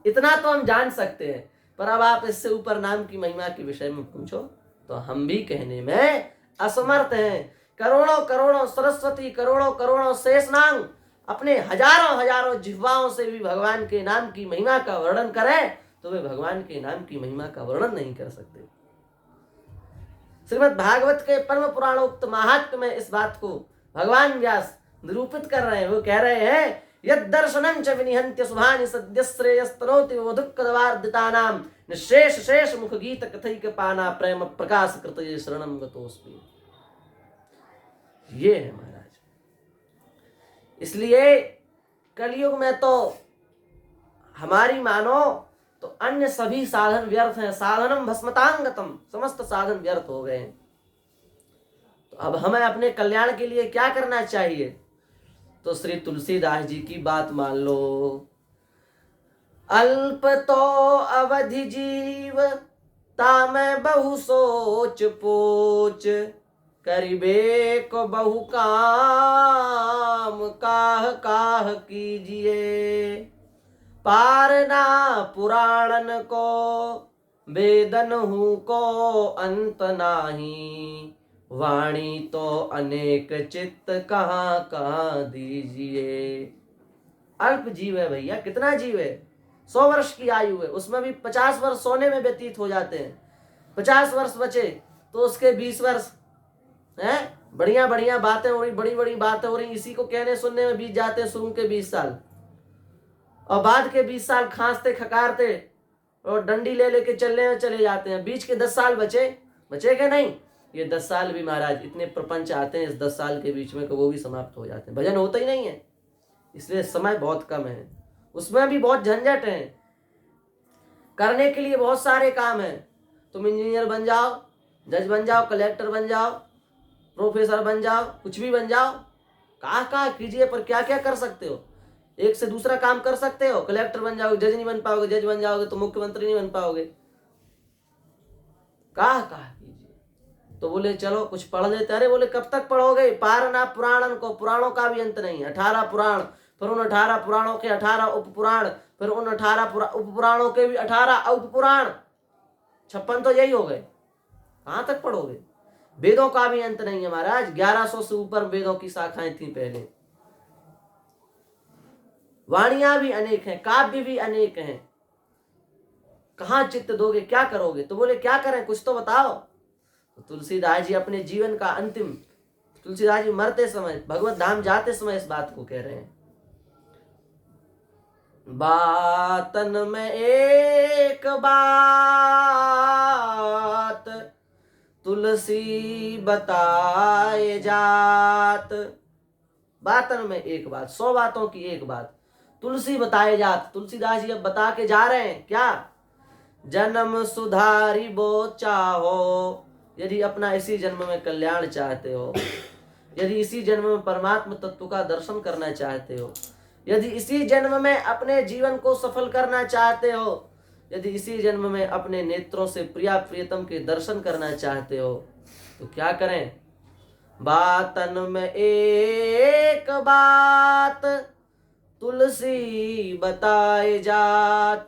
इतना तो हम जान सकते हैं, पर अब आप इससे ऊपर नाम की महिमा के विषय में पूछो तो हम भी कहने में असमर्थ हैं। करोड़ों करोड़ों सरस्वती, करोड़ों करोड़ों शेषनाग अपने हजारों हजारों जिह्वाओं से भी भगवान के नाम की महिमा का वर्णन करें तो वे भगवान के नाम की महिमा का वर्णन नहीं कर सकते। श्रीमद् भागवत के परम पुराणोक्त महात्म्य में इस बात को भगवान व्यास निरूपित कर रहे हैं। वो कह रहे हैं, यद दर्शनं च विनिहन्त्य शुभानि सद्यश्रेयस्तनोति वधुक्कदवार्दितानां निःशेष शेष मुख गीत कथैक पाना प्रेम प्रकाश कृतये शरणं गतोऽस्मि। ये है महाराज। इसलिए कलयुग में तो हमारी मानो तो अन्य सभी साधन व्यर्थ हैं। साधनम भस्मतांगतम, समस्त साधन व्यर्थ हो गए। तो अब हमें अपने कल्याण के लिए क्या करना चाहिए? तो श्री तुलसीदास जी की बात मान लो। अल्प तो अवधि जीव तामै बहु सोच पोच, करिबे को बहु काम काह काह कीजिए। पारना पुराणन को वेदन हूँ को अंत नाही, वाणी तो अनेक चित्त कहाँ कहाँ दीजिए। अल्प जीव है भैया, कितना जीव है? 100 वर्ष की आयु है, उसमें भी 50 वर्ष सोने में व्यतीत हो जाते हैं। 50 वर्ष बचे तो उसके 20 वर्ष हैं बढ़िया बढ़िया बातें हो रही, बड़ी बड़ी बातें हो रही, इसी को कहने सुनने में बीत जाते हैं शुरू के 20 साल, और बाद के 20 साल खांसते खकारते और डंडी ले लेके चलने में चले जाते हैं। बीच के 10 साल बचे के नहीं? ये 10 साल भी महाराज इतने प्रपंच आते हैं इस 10 साल के बीच में कि वो भी समाप्त हो जाते हैं, भजन होता ही नहीं है। इसलिए समय बहुत कम है, उसमें भी बहुत झंझट है, करने के लिए बहुत सारे काम हैं। तुम इंजीनियर बन जाओ, जज बन जाओ, कलेक्टर बन जाओ, प्रोफेसर बन जाओ, कुछ भी बन जाओ, कहाँ कीजिए, पर क्या क्या कर सकते हो? एक से दूसरा काम कर सकते हो। कलेक्टर बन जाओगे, जज नहीं बन पाओगे, जज बन जाओगे तो मुख्यमंत्री नहीं बन पाओगे। कहाँ कीजिए? तो बोले चलो कुछ पढ़ लेते। अरे बोले कब तक पढ़ोगे? पारना पुराणन को, पुराणों का भी अंत नहीं। 18 पुराण फिर उन 18 पुराणों के 18 उपपुराण, फिर उन 18 उपपुराणों के भी 18 उपपुराण, 56 तो यही हो गए। कहां तक पढ़ोगे? वेदों का भी अंत नहीं है महाराज, 1100 से ऊपर वेदों की शाखाएं थी पहले। वाणियां भी अनेक हैं, काव्य भी अनेक हैं। कहां चित्त दोगे, क्या करोगे? तो बोले क्या करें, कुछ तो बताओ। तो तुलसीदास जी अपने जीवन का अंतिम, तुलसीदास जी मरते समय, भगवत धाम जाते समय इस बात को कह रहे हैं, बातन में एक बात तुलसी बताए जात। बातन में एक बात, 100 बातों की एक बात तुलसी बताए जात। तुलसीदास जी अब बता के जा रहे हैं क्या? जन्म सुधारी बो चाहो, यदि अपना इसी जन्म में कल्याण चाहते हो, यदि इसी जन्म में परमात्मा तत्व का दर्शन करना चाहते हो, यदि इसी जन्म में अपने जीवन को सफल करना चाहते हो, यदि इसी जन्म में अपने नेत्रों से प्रिया प्रियतम के दर्शन करना चाहते हो, तो क्या करें? बातन में एक बात तुलसी बताए जात,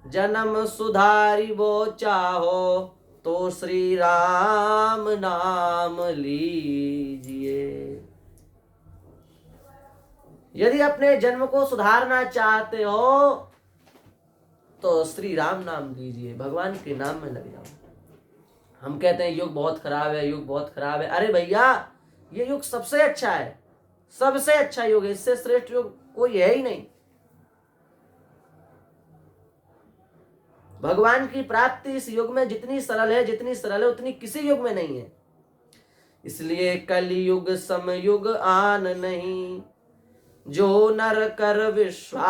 जन्म सुधारी वो चाहो तो श्री राम नाम लीजिए। यदि अपने जन्म को सुधारना चाहते हो तो श्री राम नाम लीजिए, भगवान के नाम में लग जाओ। हम कहते हैं युग बहुत खराब है, युग बहुत खराब है। अरे भैया, ये युग सबसे अच्छा है, सबसे अच्छा युग है, इससे श्रेष्ठ युग कोई है ही नहीं। भगवान की प्राप्ति इस युग में जितनी सरल है, जितनी सरल है उतनी किसी युग में नहीं है। इसलिए कलयुग समयुग आन नहीं, जो नर कर विश्वास,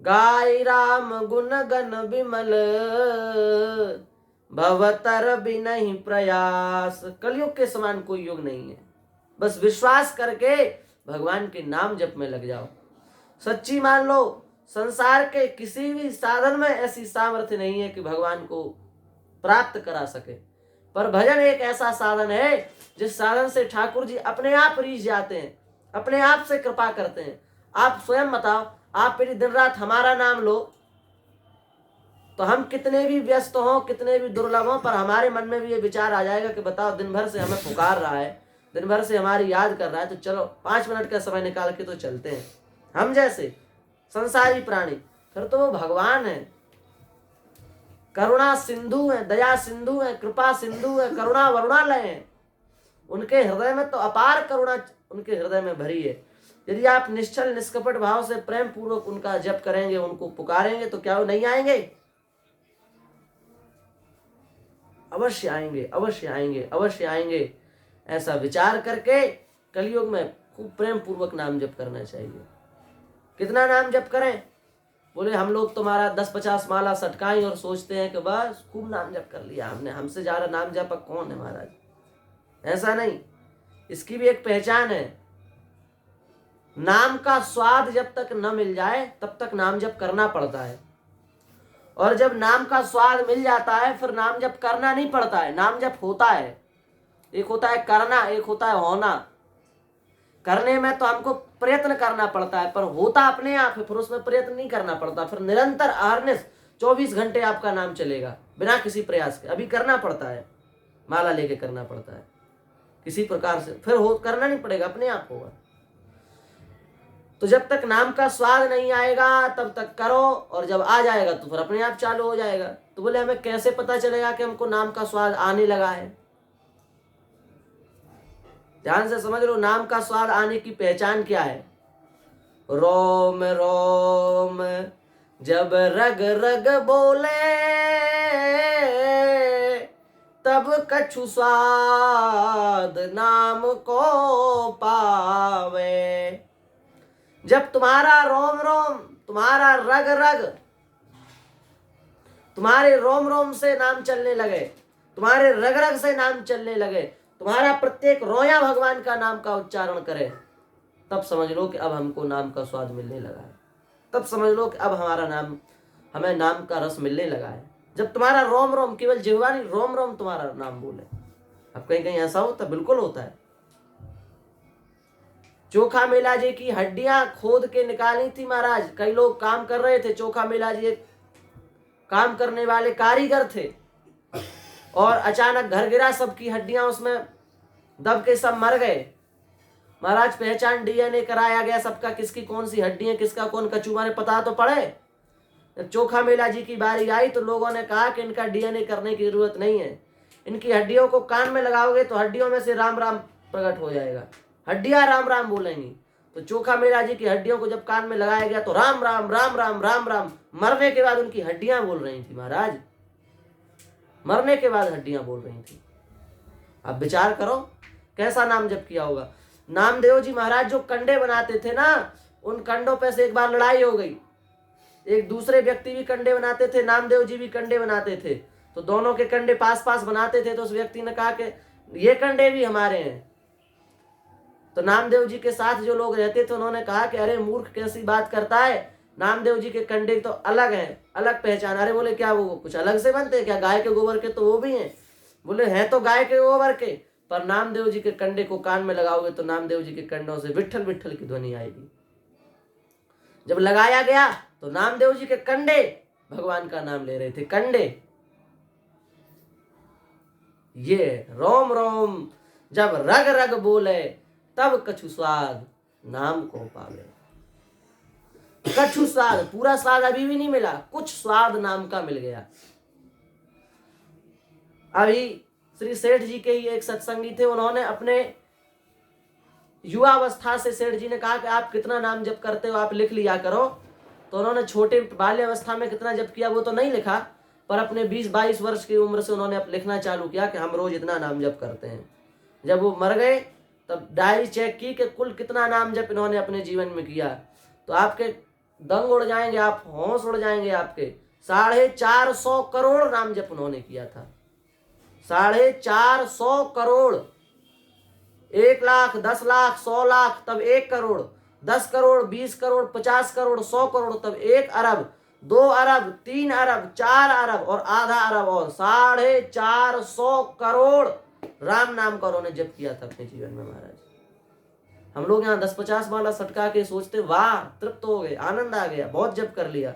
गाय राम गुण गण विमल, भवतर भी नहीं प्रयास। कलयुग के समान कोई युग नहीं है। बस विश्वास करके भगवान के नाम जप में लग जाओ। सच्ची मान लो, संसार के किसी भी साधन में ऐसी सामर्थ्य नहीं है कि भगवान को प्राप्त करा सके, पर भजन एक ऐसा साधन है जिस साधन से ठाकुर जी अपने आप रीझ जाते हैं, अपने आप से कृपा करते हैं। आप स्वयं बताओ, आप यदि दिन रात हमारा नाम लो तो हम कितने भी व्यस्त हों, कितने भी दुर्लभ हों, पर हमारे मन में भी ये विचार आ जाएगा कि बताओ, दिन भर से हमें पुकार रहा है, दिन भर से हमारी याद कर रहा है, तो चलो 5 मिनट का समय निकाल के तो चलते हैं। हम जैसे संसारी प्राणी, फिर तो वो भगवान है, करुणा सिंधु है, दया सिंधु है, कृपा सिंधु है, करुणा वरुणालय है। उनके हृदय में तो अपार करुणा उनके हृदय में भरी है। यदि आप निश्चल निष्कपट भाव से प्रेम पूर्वक उनका जप करेंगे, उनको पुकारेंगे, तो क्या वो नहीं आएंगे? अवश्य आएंगे, अवश्य आएंगे, अवश्य आएंगे। ऐसा विचार करके कलयुग में खूब प्रेम पूर्वक नाम जप करना चाहिए। कितना नाम जप करें? बोले हम लोग तुम्हारा 10-50 माला सटकाएं और सोचते हैं कि बस खूब नाम जप कर लिया हमने, हमसे ज्यादा नाम जपक कौन है महाराज? ऐसा नहीं, इसकी भी एक पहचान है। नाम का स्वाद जब तक न मिल जाए तब तक नाम जप करना पड़ता है, और जब नाम का स्वाद मिल जाता है फिर नाम जप करना नहीं पड़ता है, नाम जप होता है। एक होता है करना, एक होता है होना। करने में तो हमको प्रयत्न करना पड़ता है, पर होता अपने आप है, फिर उसमें प्रयत्न नहीं करना पड़ता। फिर निरंतर अहरनिश 24 घंटे आपका नाम चलेगा बिना किसी प्रयास के। अभी करना पड़ता है, माला लेके करना पड़ता है किसी प्रकार से, फिर हो करना नहीं पड़ेगा, अपने आप होगा। तो जब तक नाम का स्वाद नहीं आएगा तब तक करो, और जब आ जाएगा तो फिर अपने आप चालू हो जाएगा। तो बोले हमें कैसे पता चलेगा कि हमको नाम का स्वाद आने लगा है? ध्यान से समझ लो, नाम का स्वाद आने की पहचान क्या है? रोम रोम जब रग रग बोले, तब कछु स्वाद नाम को पावे। जब तुम्हारा रोम रोम, तुम्हारा रग रग, तुम्हारे रोम रोम से नाम चलने लगे, तुम्हारे रग रग से नाम चलने लगे, तुम्हारा प्रत्येक रोया भगवान का नाम का उच्चारण करे, तब समझ लो कि अब हमको नाम का स्वाद मिलने लगा है। तब समझ लो कि अब हमारा नाम, हमें नाम का रस मिलने लगा है। जब तुम्हारा रोम रोम, केवल जिह्वा नहीं, रोम रोम तुम्हारा नाम बोले। अब कहीं कहीं ऐसा होता? बिल्कुल होता है। चोखा मेला जी की हड्डियां खोद के निकाली थी महाराज। कई लोग काम कर रहे थे, चोखा मेला जी एक काम करने वाले कारीगर थे, और अचानक घर गिरा, सबकी हड्डियां उसमें दब के सब मर गए। महाराज पहचान डीएनए कराया गया सबका, किसकी कौन सी हड्डी है, किसका कौन कचूमा है, पता तो पड़े। जब चोखा मेला जी की बारी आई तो लोगों ने कहा कि इनका डीएनए करने की जरूरत नहीं है, इनकी हड्डियों को कान में लगाओगे तो हड्डियों में से राम राम प्रकट हो जाएगा, हड्डियां राम राम बोलेंगी। तो चोखा मेला जी की हड्डियों को जब कान में लगाया गया तो राम राम राम राम राम राम, मरने के बाद उनकी हड्डियां बोल रही थी महाराज, मरने के बाद हड्डियां बोल रही थी। अब विचार करो कैसा नाम जप किया होगा। नामदेव जी महाराज जो कंडे बनाते थे ना, उन कंडों पे से एक बार लड़ाई हो गई, एक दूसरे व्यक्ति भी कंडे बनाते थे, नामदेव जी भी कंडे बनाते थे, तो दोनों के कंडे पास पास बनाते थे। तो उस व्यक्ति ने कहा कि ये कंडे भी हमारे हैं। तो नामदेव जी के साथ जो लोग रहते थे उन्होंने कहा कि अरे मूर्ख, कैसी बात करता है, नामदेव जी के कंडे तो अलग हैं, अलग पहचान। अरे बोले क्या वो कुछ अलग से बनते हैं क्या, गाय के गोबर के तो वो भी हैं। बोले हैं तो गाय के गोबर के, पर नामदेव जी के कंडे को कान में लगाओगे तो नामदेव जी के कंडों से विट्ठल विट्ठल की ध्वनि आएगी। जब लगाया गया तो नामदेव जी के कंडे भगवान का नाम ले रहे थे, कंडे। ये रोम रोम जब रग रग बोले, तब कछु स्वाद नाम को पावे। कछु स्वाद, पूरा स्वाद अभी भी नहीं मिला, कुछ स्वाद नाम का मिल गया। अभी श्री सेठ जी के ही एक सत्संगी थे, उन्होंने अपने युवावस्था से सेठ जी ने कहा कि आप कितना नाम जप करते हो, आप लिख लिया करो। तो उन्होंने छोटे बाल्यावस्था में कितना जप किया वो तो नहीं लिखा, पर अपने 20-22 वर्ष की उम्र से उन्होंने लिखना चालू किया कि हम रोज इतना नाम जप करते हैं। जब वो मर गए तब डायरी चेक की कि कुल कितना नाम जप इन्होंने अपने जीवन में किया, तो आपके दंग उड़ जाएंगे, आप होश उड़ जाएंगे आपके। 450 करोड़ नाम जप उन्होंने किया था, 450 करोड़। 1 लाख, 10 लाख, 100 लाख, तब 1 करोड़, 10 करोड़, 20 करोड़, 50 करोड़, 100 करोड़, तब 1 अरब, 2 अरब, 3 अरब, 4 अरब और आधा अरब, और 450 करोड़ राम नाम का उन्होंने जप किया था अपने जीवन में महाराज। हम लोग यहाँ 10-50 वाला सटका के सोचते वाह तृप्त हो गए, आनंद आ गया, बहुत जप कर लिया।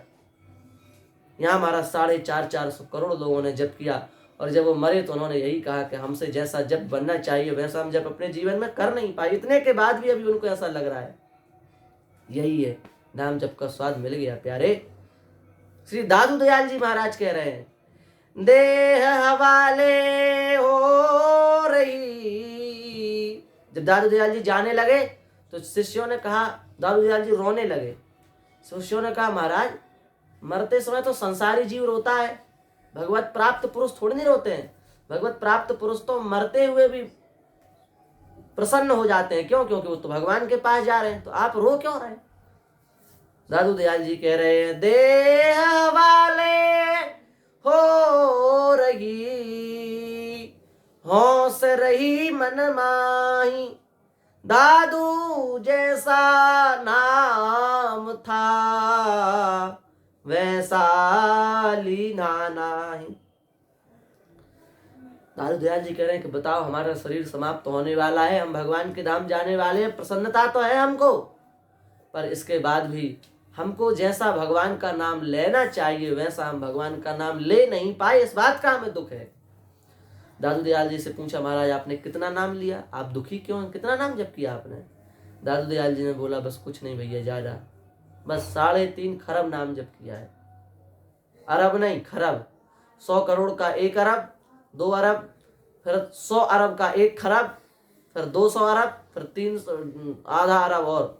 यहाँ हमारा 450 करोड़ लोगों ने जप किया, और जब वो मरे तो उन्होंने यही कहा कि हमसे जैसा जप बनना चाहिए वैसा हम जप अपने जीवन में कर नहीं पाए। इतने के बाद भी अभी उनको ऐसा लग रहा है। यही है नाम जप का स्वाद मिल गया प्यारे। श्री दादू दयाल जी महाराज कह रहे हैं, देह हवाले हो रही। जब दादू दयाल जी जाने लगे तो शिष्यों ने कहा, दादू दयाल जी रोने लगे। शिष्यों ने कहा महाराज मरते समय तो संसारी जीव रोता है, भगवत प्राप्त पुरुष थोड़ी नहीं रोते हैं। भगवत प्राप्त पुरुष तो मरते हुए भी प्रसन्न हो जाते हैं। क्यों? क्योंकि वो तो भगवान के पास जा रहे हैं। तो आप रो क्यों रहे हैं? दादू दयाल जी कह रहे हैं, देह वाले हो रही, होश रही मन माही, दादू जैसा नाम था वैसा लीना नहीं। दादू दयाल जी कह रहे हैं कि बताओ हमारा शरीर समाप्त होने वाला है, हम भगवान के धाम जाने वाले हैं, प्रसन्नता तो है हमको, पर इसके बाद भी हमको जैसा भगवान का नाम लेना चाहिए वैसा हम भगवान का नाम ले नहीं पाए, इस बात का हमें दुख है। दादू दयाल जी से पूछा, महाराज आपने कितना नाम लिया, आप दुखी क्यों हैं, कितना नाम जप किया आपने? दादू दयाल जी ने बोला, बस कुछ नहीं भैया, ज्यादा, बस 3.5 खरब नाम जप किया है। अरब नहीं, खरब। 100 करोड़ का 1 अरब, 2 अरब, फिर 100 अरब का 1 खरब, फिर 200 अरब, फिर 300 आधा अरब और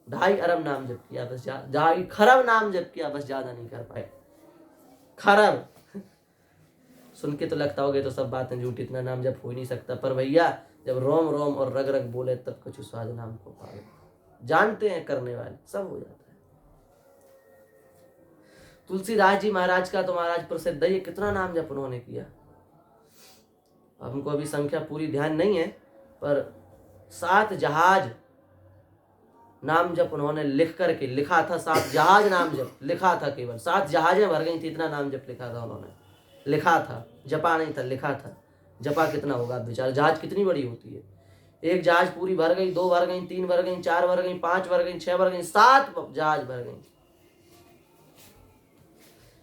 2.5 अरब नाम जप किया, बस 2.5 खरब नाम जप किया, बस ज्यादा नहीं कर पाए। खरब सुन के तो लगता होगा तो सब बातें झूठी, इतना नाम जप हो ही नहीं सकता, पर भैया जब रोम रोम और रग रग बोले तब कुछ स्वाद नाम को पावे। जानते हैं करने वाले, सब हो जाता है। तुलसीदास जी महाराज का तो महाराज प्रसिद्ध है, ये कितना नाम जप उन्होंने किया। हमको अभी संख्या पूरी ध्यान नहीं है, पर 7 जहाज नाम जप उन्होंने लिख करके लिखा था। 7 जहाज नाम जप लिखा था, केवल 7 जहाजें भर गई थी, इतना नाम जप लिखा था उन्होंने। लिखा था, जपा नहीं था, लिखा था। जपा कितना होगा विचार, जहाज कितनी बड़ी होती है। एक जहाज पूरी भर गई, 2 भर गई, 3 भर गई, 4 भर गई, 5 भर गई, 6 भर गई, 7 जहाज भर गई।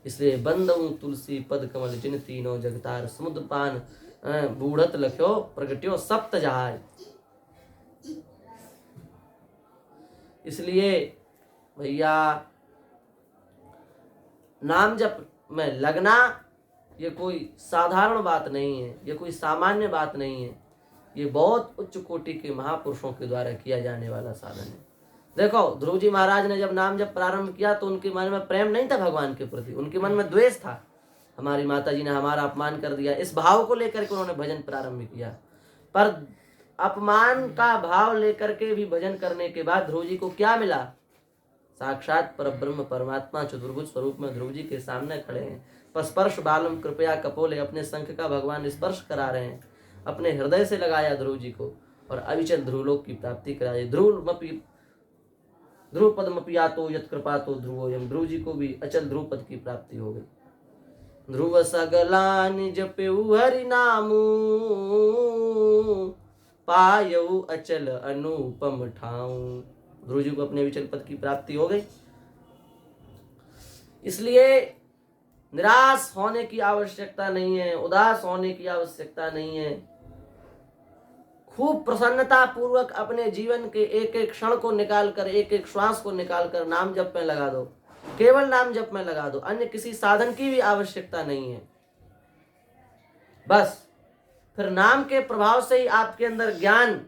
इसलिए बंदऊ तुलसी पद कमल जिन तीनों जगतार, समुद्र पान बूढ़त लख्यो प्रगट्यो सप्त जहाज। इसलिए भैया नाम जप में लगना ये कोई साधारण बात नहीं है, ये कोई सामान्य बात नहीं है, ये बहुत उच्च कोटि के महापुरुषों के द्वारा किया जाने वाला साधन है। देखो ध्रुव जी महाराज ने जब नाम जप प्रारंभ किया तो उनके मन में प्रेम नहीं था भगवान के प्रति, उनके मन में द्वेष था। हमारी माता जी ने हमारा अपमान कर दिया, इस भाव को लेकर के उन्होंने भजन प्रारंभ किया। पर अपमान का भाव लेकर के भी भजन करने के बाद ध्रुव जी को क्या मिला? साक्षात परब्रह्म परमात्मा चतुर्भुज स्वरूप में ध्रुव जी के सामने खड़े हैं। स्पर्श बालम कृपया कपोले, अपने शंख का भगवान स्पर्श करा रहे हैं, अपने हृदय से लगाया ध्रुव जी को और अविचल ध्रुवलोक की प्राप्ति कराई। ध्रुव पद मपियातो यत कृपा तो ध्रुवो यम, ध्रुव जी को भी अचल ध्रुव पद की प्राप्ति हो गई। ध्रुव सगला निज पेउ हरि नामू, पायऊ अचल अनुपम ठाऊ। ध्रुव जी को अपने विचल पद की प्राप्ति हो गई। इसलिए निराश होने की आवश्यकता नहीं है, उदास होने की आवश्यकता नहीं है। खूब प्रसन्नता पूर्वक अपने जीवन के एक एक क्षण को निकालकर, एक एक श्वास को निकालकर नाम जप में लगा दो, केवल नाम जप में लगा दो, अन्य किसी साधन की भी आवश्यकता नहीं है। बस फिर नाम के प्रभाव से ही आपके अंदर ज्ञान,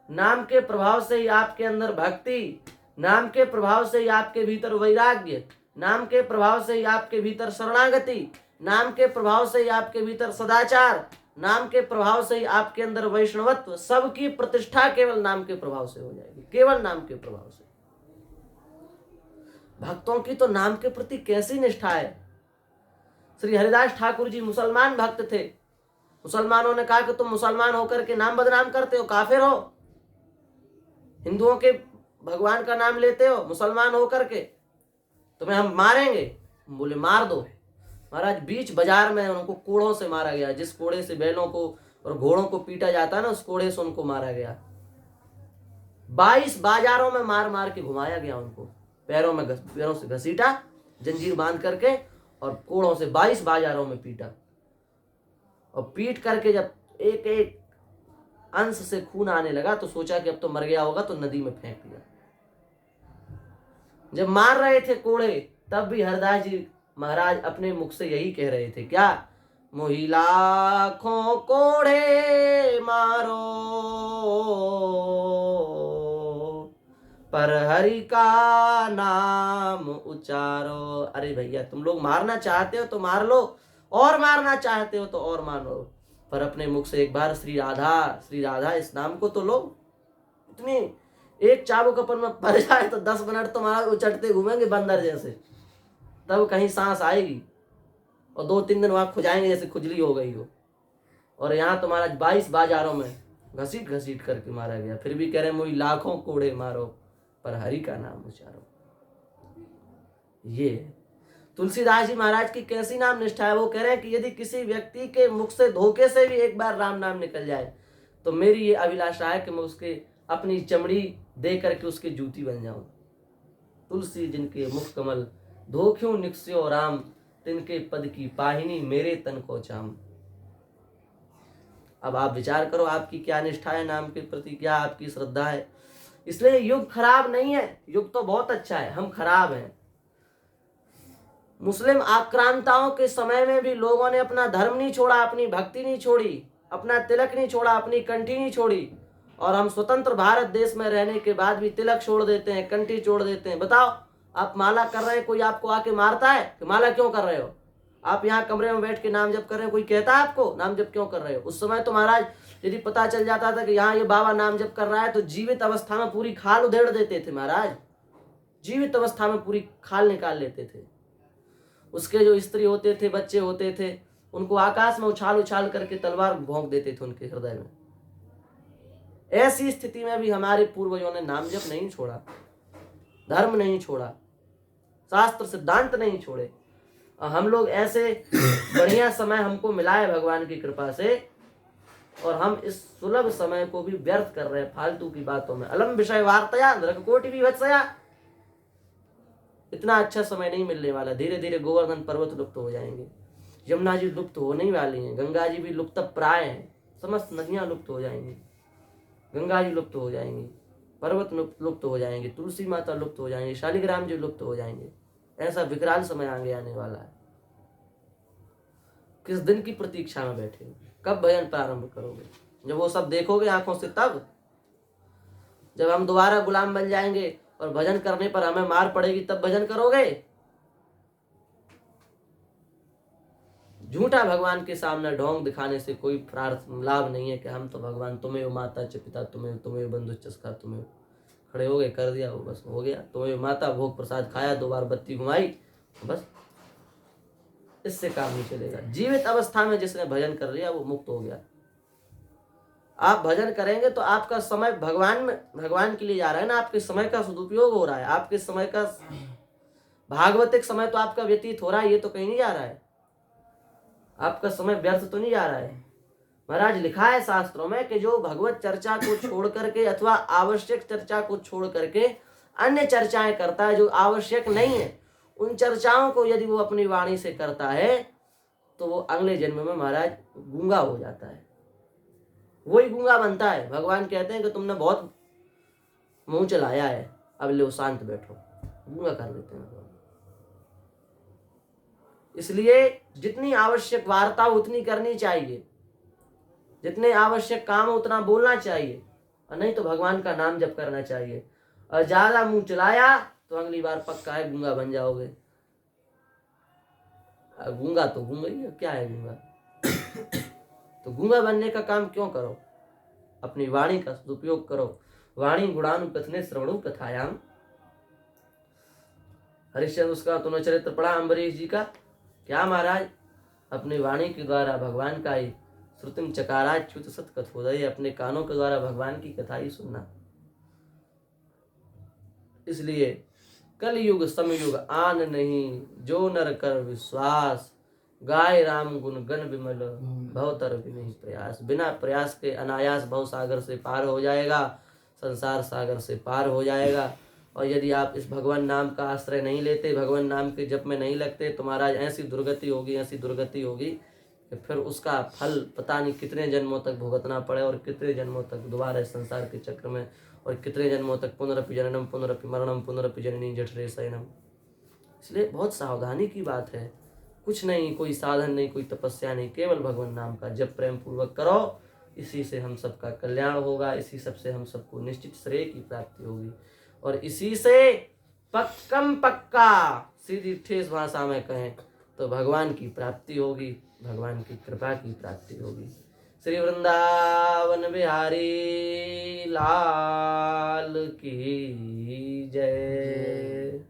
नाम के प्रभाव से ही आपके अंदर भक्ति, नाम के प्रभाव से ही आपके भीतर वैराग्य, नाम के प्रभाव से ही आपके भीतर शरणागति, नाम के प्रभाव से ही आपके भीतर सदाचार, नाम के प्रभाव से ही आपके अंदर वैष्णवत्व, सबकी प्रतिष्ठा केवल नाम के प्रभाव से हो जाएगी, केवल नाम के प्रभाव से। भक्तों की तो नाम के प्रति कैसी निष्ठा है। श्री हरिदास ठाकुर जी मुसलमान भक्त थे। मुसलमानों ने कहा कि तुम मुसलमान होकर के नाम बदनाम करते हो, काफिर हो, हिंदुओं के भगवान का नाम लेते हो, मुसलमान होकर के तुम्हें हम मारेंगे। बोले मार दो। महाराज बीच बाजार में उनको कोड़ों से मारा गया। जिस कोड़े से बैलों को और घोड़ों को पीटा जाता है ना, उस कोड़े से उनको मारा गया। 22 बाजारों में मार मार के घुमाया गया उनको, पैरों से घसीटा जंजीर बांध करके और कोड़ों से 22 बाजारों में पीटा। और पीट करके जब एक एक अंश से खून आने लगा तो सोचा कि अब तो मर गया होगा, तो नदी में फेंक दिया। जब मार रहे थे कोड़े तब भी हरदास जी महाराज अपने मुख से यही कह रहे थे, क्या? मोहि लाखों कोड़े मारो पर हरि का नाम उचारो। अरे भैया तुम लोग मारना चाहते हो तो मार लो, और मारना चाहते हो तो और मारो, पर अपने मुख से एक बार श्री राधा इस नाम को तो लो। इतनी एक चाबुक अपन में पड़ जाए तो 10 मिनट तो महाराज उचटते घूमेंगे बंदर जैसे, तब कहीं सांस आएगी, और 2-3 दिन वहां खुजाएंगे जैसे खुजली हो गई हो। और यहाँ तो महाराज 22 बाजारों में घसीट घसीट करके मारा गया, फिर भी कह रहे मुझे लाखों कोड़े मारो पर हरि का नाम उचारो। ये तुलसीदास जी महाराज की कैसी नाम निष्ठा है। वो कह रहे हैं कि यदि किसी व्यक्ति के मुख से धोखे से भी एक बार राम नाम निकल जाए तो मेरी ये अभिलाषा है कि मैं उसके अपनी चमड़ी दे करके उसके जूती बन जाऊं। तुलसी जिनके मुख कमल धोख्यों निकस्यो राम, तिनके पद की पाहिनी मेरे तन को चाम। अब आप विचार करो आपकी क्या निष्ठा है नाम के प्रति, क्या आपकी श्रद्धा है। इसलिए युग खराब नहीं है, युग तो बहुत अच्छा है, हम खराब हैं। मुस्लिम आक्रांताओं के समय में भी लोगों ने अपना धर्म नहीं छोड़ा, अपनी भक्ति नहीं छोड़ी, अपना तिलक नहीं छोड़ा, अपनी कंठी नहीं छोड़ी। और हम स्वतंत्र भारत देश में रहने के बाद भी तिलक छोड़ देते हैं, कंठी छोड़ देते हैं। बताओ आप माला कर रहे हैं, कोई आपको आके मारता है कि माला क्यों कर रहे हो? आप यहाँ कमरे में बैठ के नाम जप कर रहे हो, कोई कहता है आपको नाम जप क्यों कर रहे हो? उस समय तो महाराज यदि पता चल जाता था कि यहाँ ये बाबा नाम जप कर रहा है तो जीवित अवस्था में पूरी खाल उधेड़ देते थे महाराज, जीवित अवस्था में पूरी खाल निकाल लेते थे। उसके जो स्त्री होते थे, बच्चे होते थे, उनको आकाश में उछाल उछाल करके तलवार भोंक देते थे उनके हृदय में। ऐसी स्थिति में भी हमारे पूर्वजों ने नाम जप नहीं छोड़ा, धर्म नहीं छोड़ा, शास्त्र सिद्धांत नहीं छोड़े। हम लोग ऐसे बढ़िया समय हमको मिला है भगवान की कृपा से और हम इस सुलभ समय को भी व्यर्थ कर रहे हैं फालतू की बातों में। अलम विषय वार्तया नरककोटि विभत्सया। इतना अच्छा समय नहीं मिलने वाला। धीरे धीरे गोवर्धन पर्वत लुप्त हो जाएंगे, यमुना जी लुप्त होने ही वाली हैं, गंगा जी भी लुप्त प्राय हैं, समस्त नदियां लुप्त हो जाएंगी, गंगा जी लुप्त हो जाएंगी, पर्वत लुप्त हो जाएंगे, तुलसी माता लुप्त हो जाएंगे, शालिग्राम जी लुप्त हो जाएंगे। ऐसा विकराल समय आगे आने वाला है। किस दिन की प्रतीक्षा में बैठे हो? कब भजन प्रारंभ करोगे? जब वो सब देखोगे आंखों से, तब जब हम दोबारा गुलाम बन जाएंगे और भजन करने पर हमें मार पड़ेगी, तब भजन करोगे? झूठा भगवान के सामने ढोंग दिखाने से कोई लाभ नहीं है कि हम तो भगवान तुम्हें माता च पिता तुम्हें बंधु चस्का तुम्हें, खड़े हो गए, कर दिया, वो बस हो गया। तुम्हें माता, भोग प्रसाद खाया, 2 बार बत्ती घुमाई, बस। इससे काम नहीं चलेगा। जीवित अवस्था में जिसने भजन कर लिया वो मुक्त हो गया। आप भजन करेंगे तो आपका समय भगवान के लिए जा रहा है ना, आपके समय का सदुपयोग हो रहा है, आपके समय का भागवतिक समय तो आपका व्यतीत हो रहा है, ये तो कहीं नहीं जा रहा है, आपका समय व्यर्थ तो नहीं जा रहा है। महाराज लिखा है शास्त्रों में कि जो भगवत चर्चा को छोड़ करके अथवा आवश्यक चर्चा को छोड़ करके अन्य चर्चाएं करता है जो आवश्यक नहीं है, उन चर्चाओं को यदि वो अपनी वाणी से करता है तो वो अगले जन्म में महाराज गूंगा हो जाता है, वही गूंगा बनता है। भगवान कहते हैं कि तुमने बहुत मुंह चलाया है, अब लो शांत बैठो, गूंगा कर देते हैं। इसलिए जितनी आवश्यक वार्ता उतनी करनी चाहिए, जितने आवश्यक काम उतना बोलना चाहिए, और नहीं तो भगवान का नाम जप करना चाहिए। और ज्यादा मुंह चलाया तो अगली बार पक्का है गूंगा बन जाओगे। गूंगा तो गूंगा ही है, क्या है गूंगा? तो गूंगा बनने का काम क्यों करो? अपनी वाणी का सदुपयोग करो। वाणी गुणानु कथने श्रवणु कथायाम। हरिश्चंद्र उसका तुमने चरित्र पढ़ा अम्बरीश जी का? क्या महाराज अपनी वाणी के द्वारा भगवान का ही श्रुतिम चकाराच्युत सत्कथोदय, अपने कानों के द्वारा भगवान की कथा ही सुनना। इसलिए कलयुग समयुग आन नहीं, जो नर कर विश्वास, गाय राम गुण गण विमल, भवतर नहीं प्रयास। बिना प्रयास के अनायास भव सागर से पार हो जाएगा, संसार सागर से पार हो जाएगा। और यदि आप इस भगवान नाम का आश्रय नहीं लेते, भगवान नाम के जप में नहीं लगते, तो महाराज ऐसी दुर्गति होगी, ऐसी दुर्गति होगी कि फिर उसका फल पता नहीं कितने जन्मों तक भुगतना पड़े, और कितने जन्मों तक दोबारा संसार के चक्र में, और कितने जन्मों तक पुनरपि जननम पुनरपि मरणम पुनरपि जननी जठरे शयनम। इसलिए बहुत सावधानी की बात है। कुछ नहीं, कोई साधन नहीं, कोई तपस्या नहीं, केवल भगवान नाम का जप प्रेम पूर्वक करो। इसी से हम सबका कल्याण होगा, इसी सबसे हम सबको निश्चित श्रेय की प्राप्ति होगी, और इसी से पक्का सीधी ठेस भाषा में कहें तो भगवान की प्राप्ति होगी, भगवान की कृपा की प्राप्ति होगी। श्री वृंदावन बिहारी लाल की जय।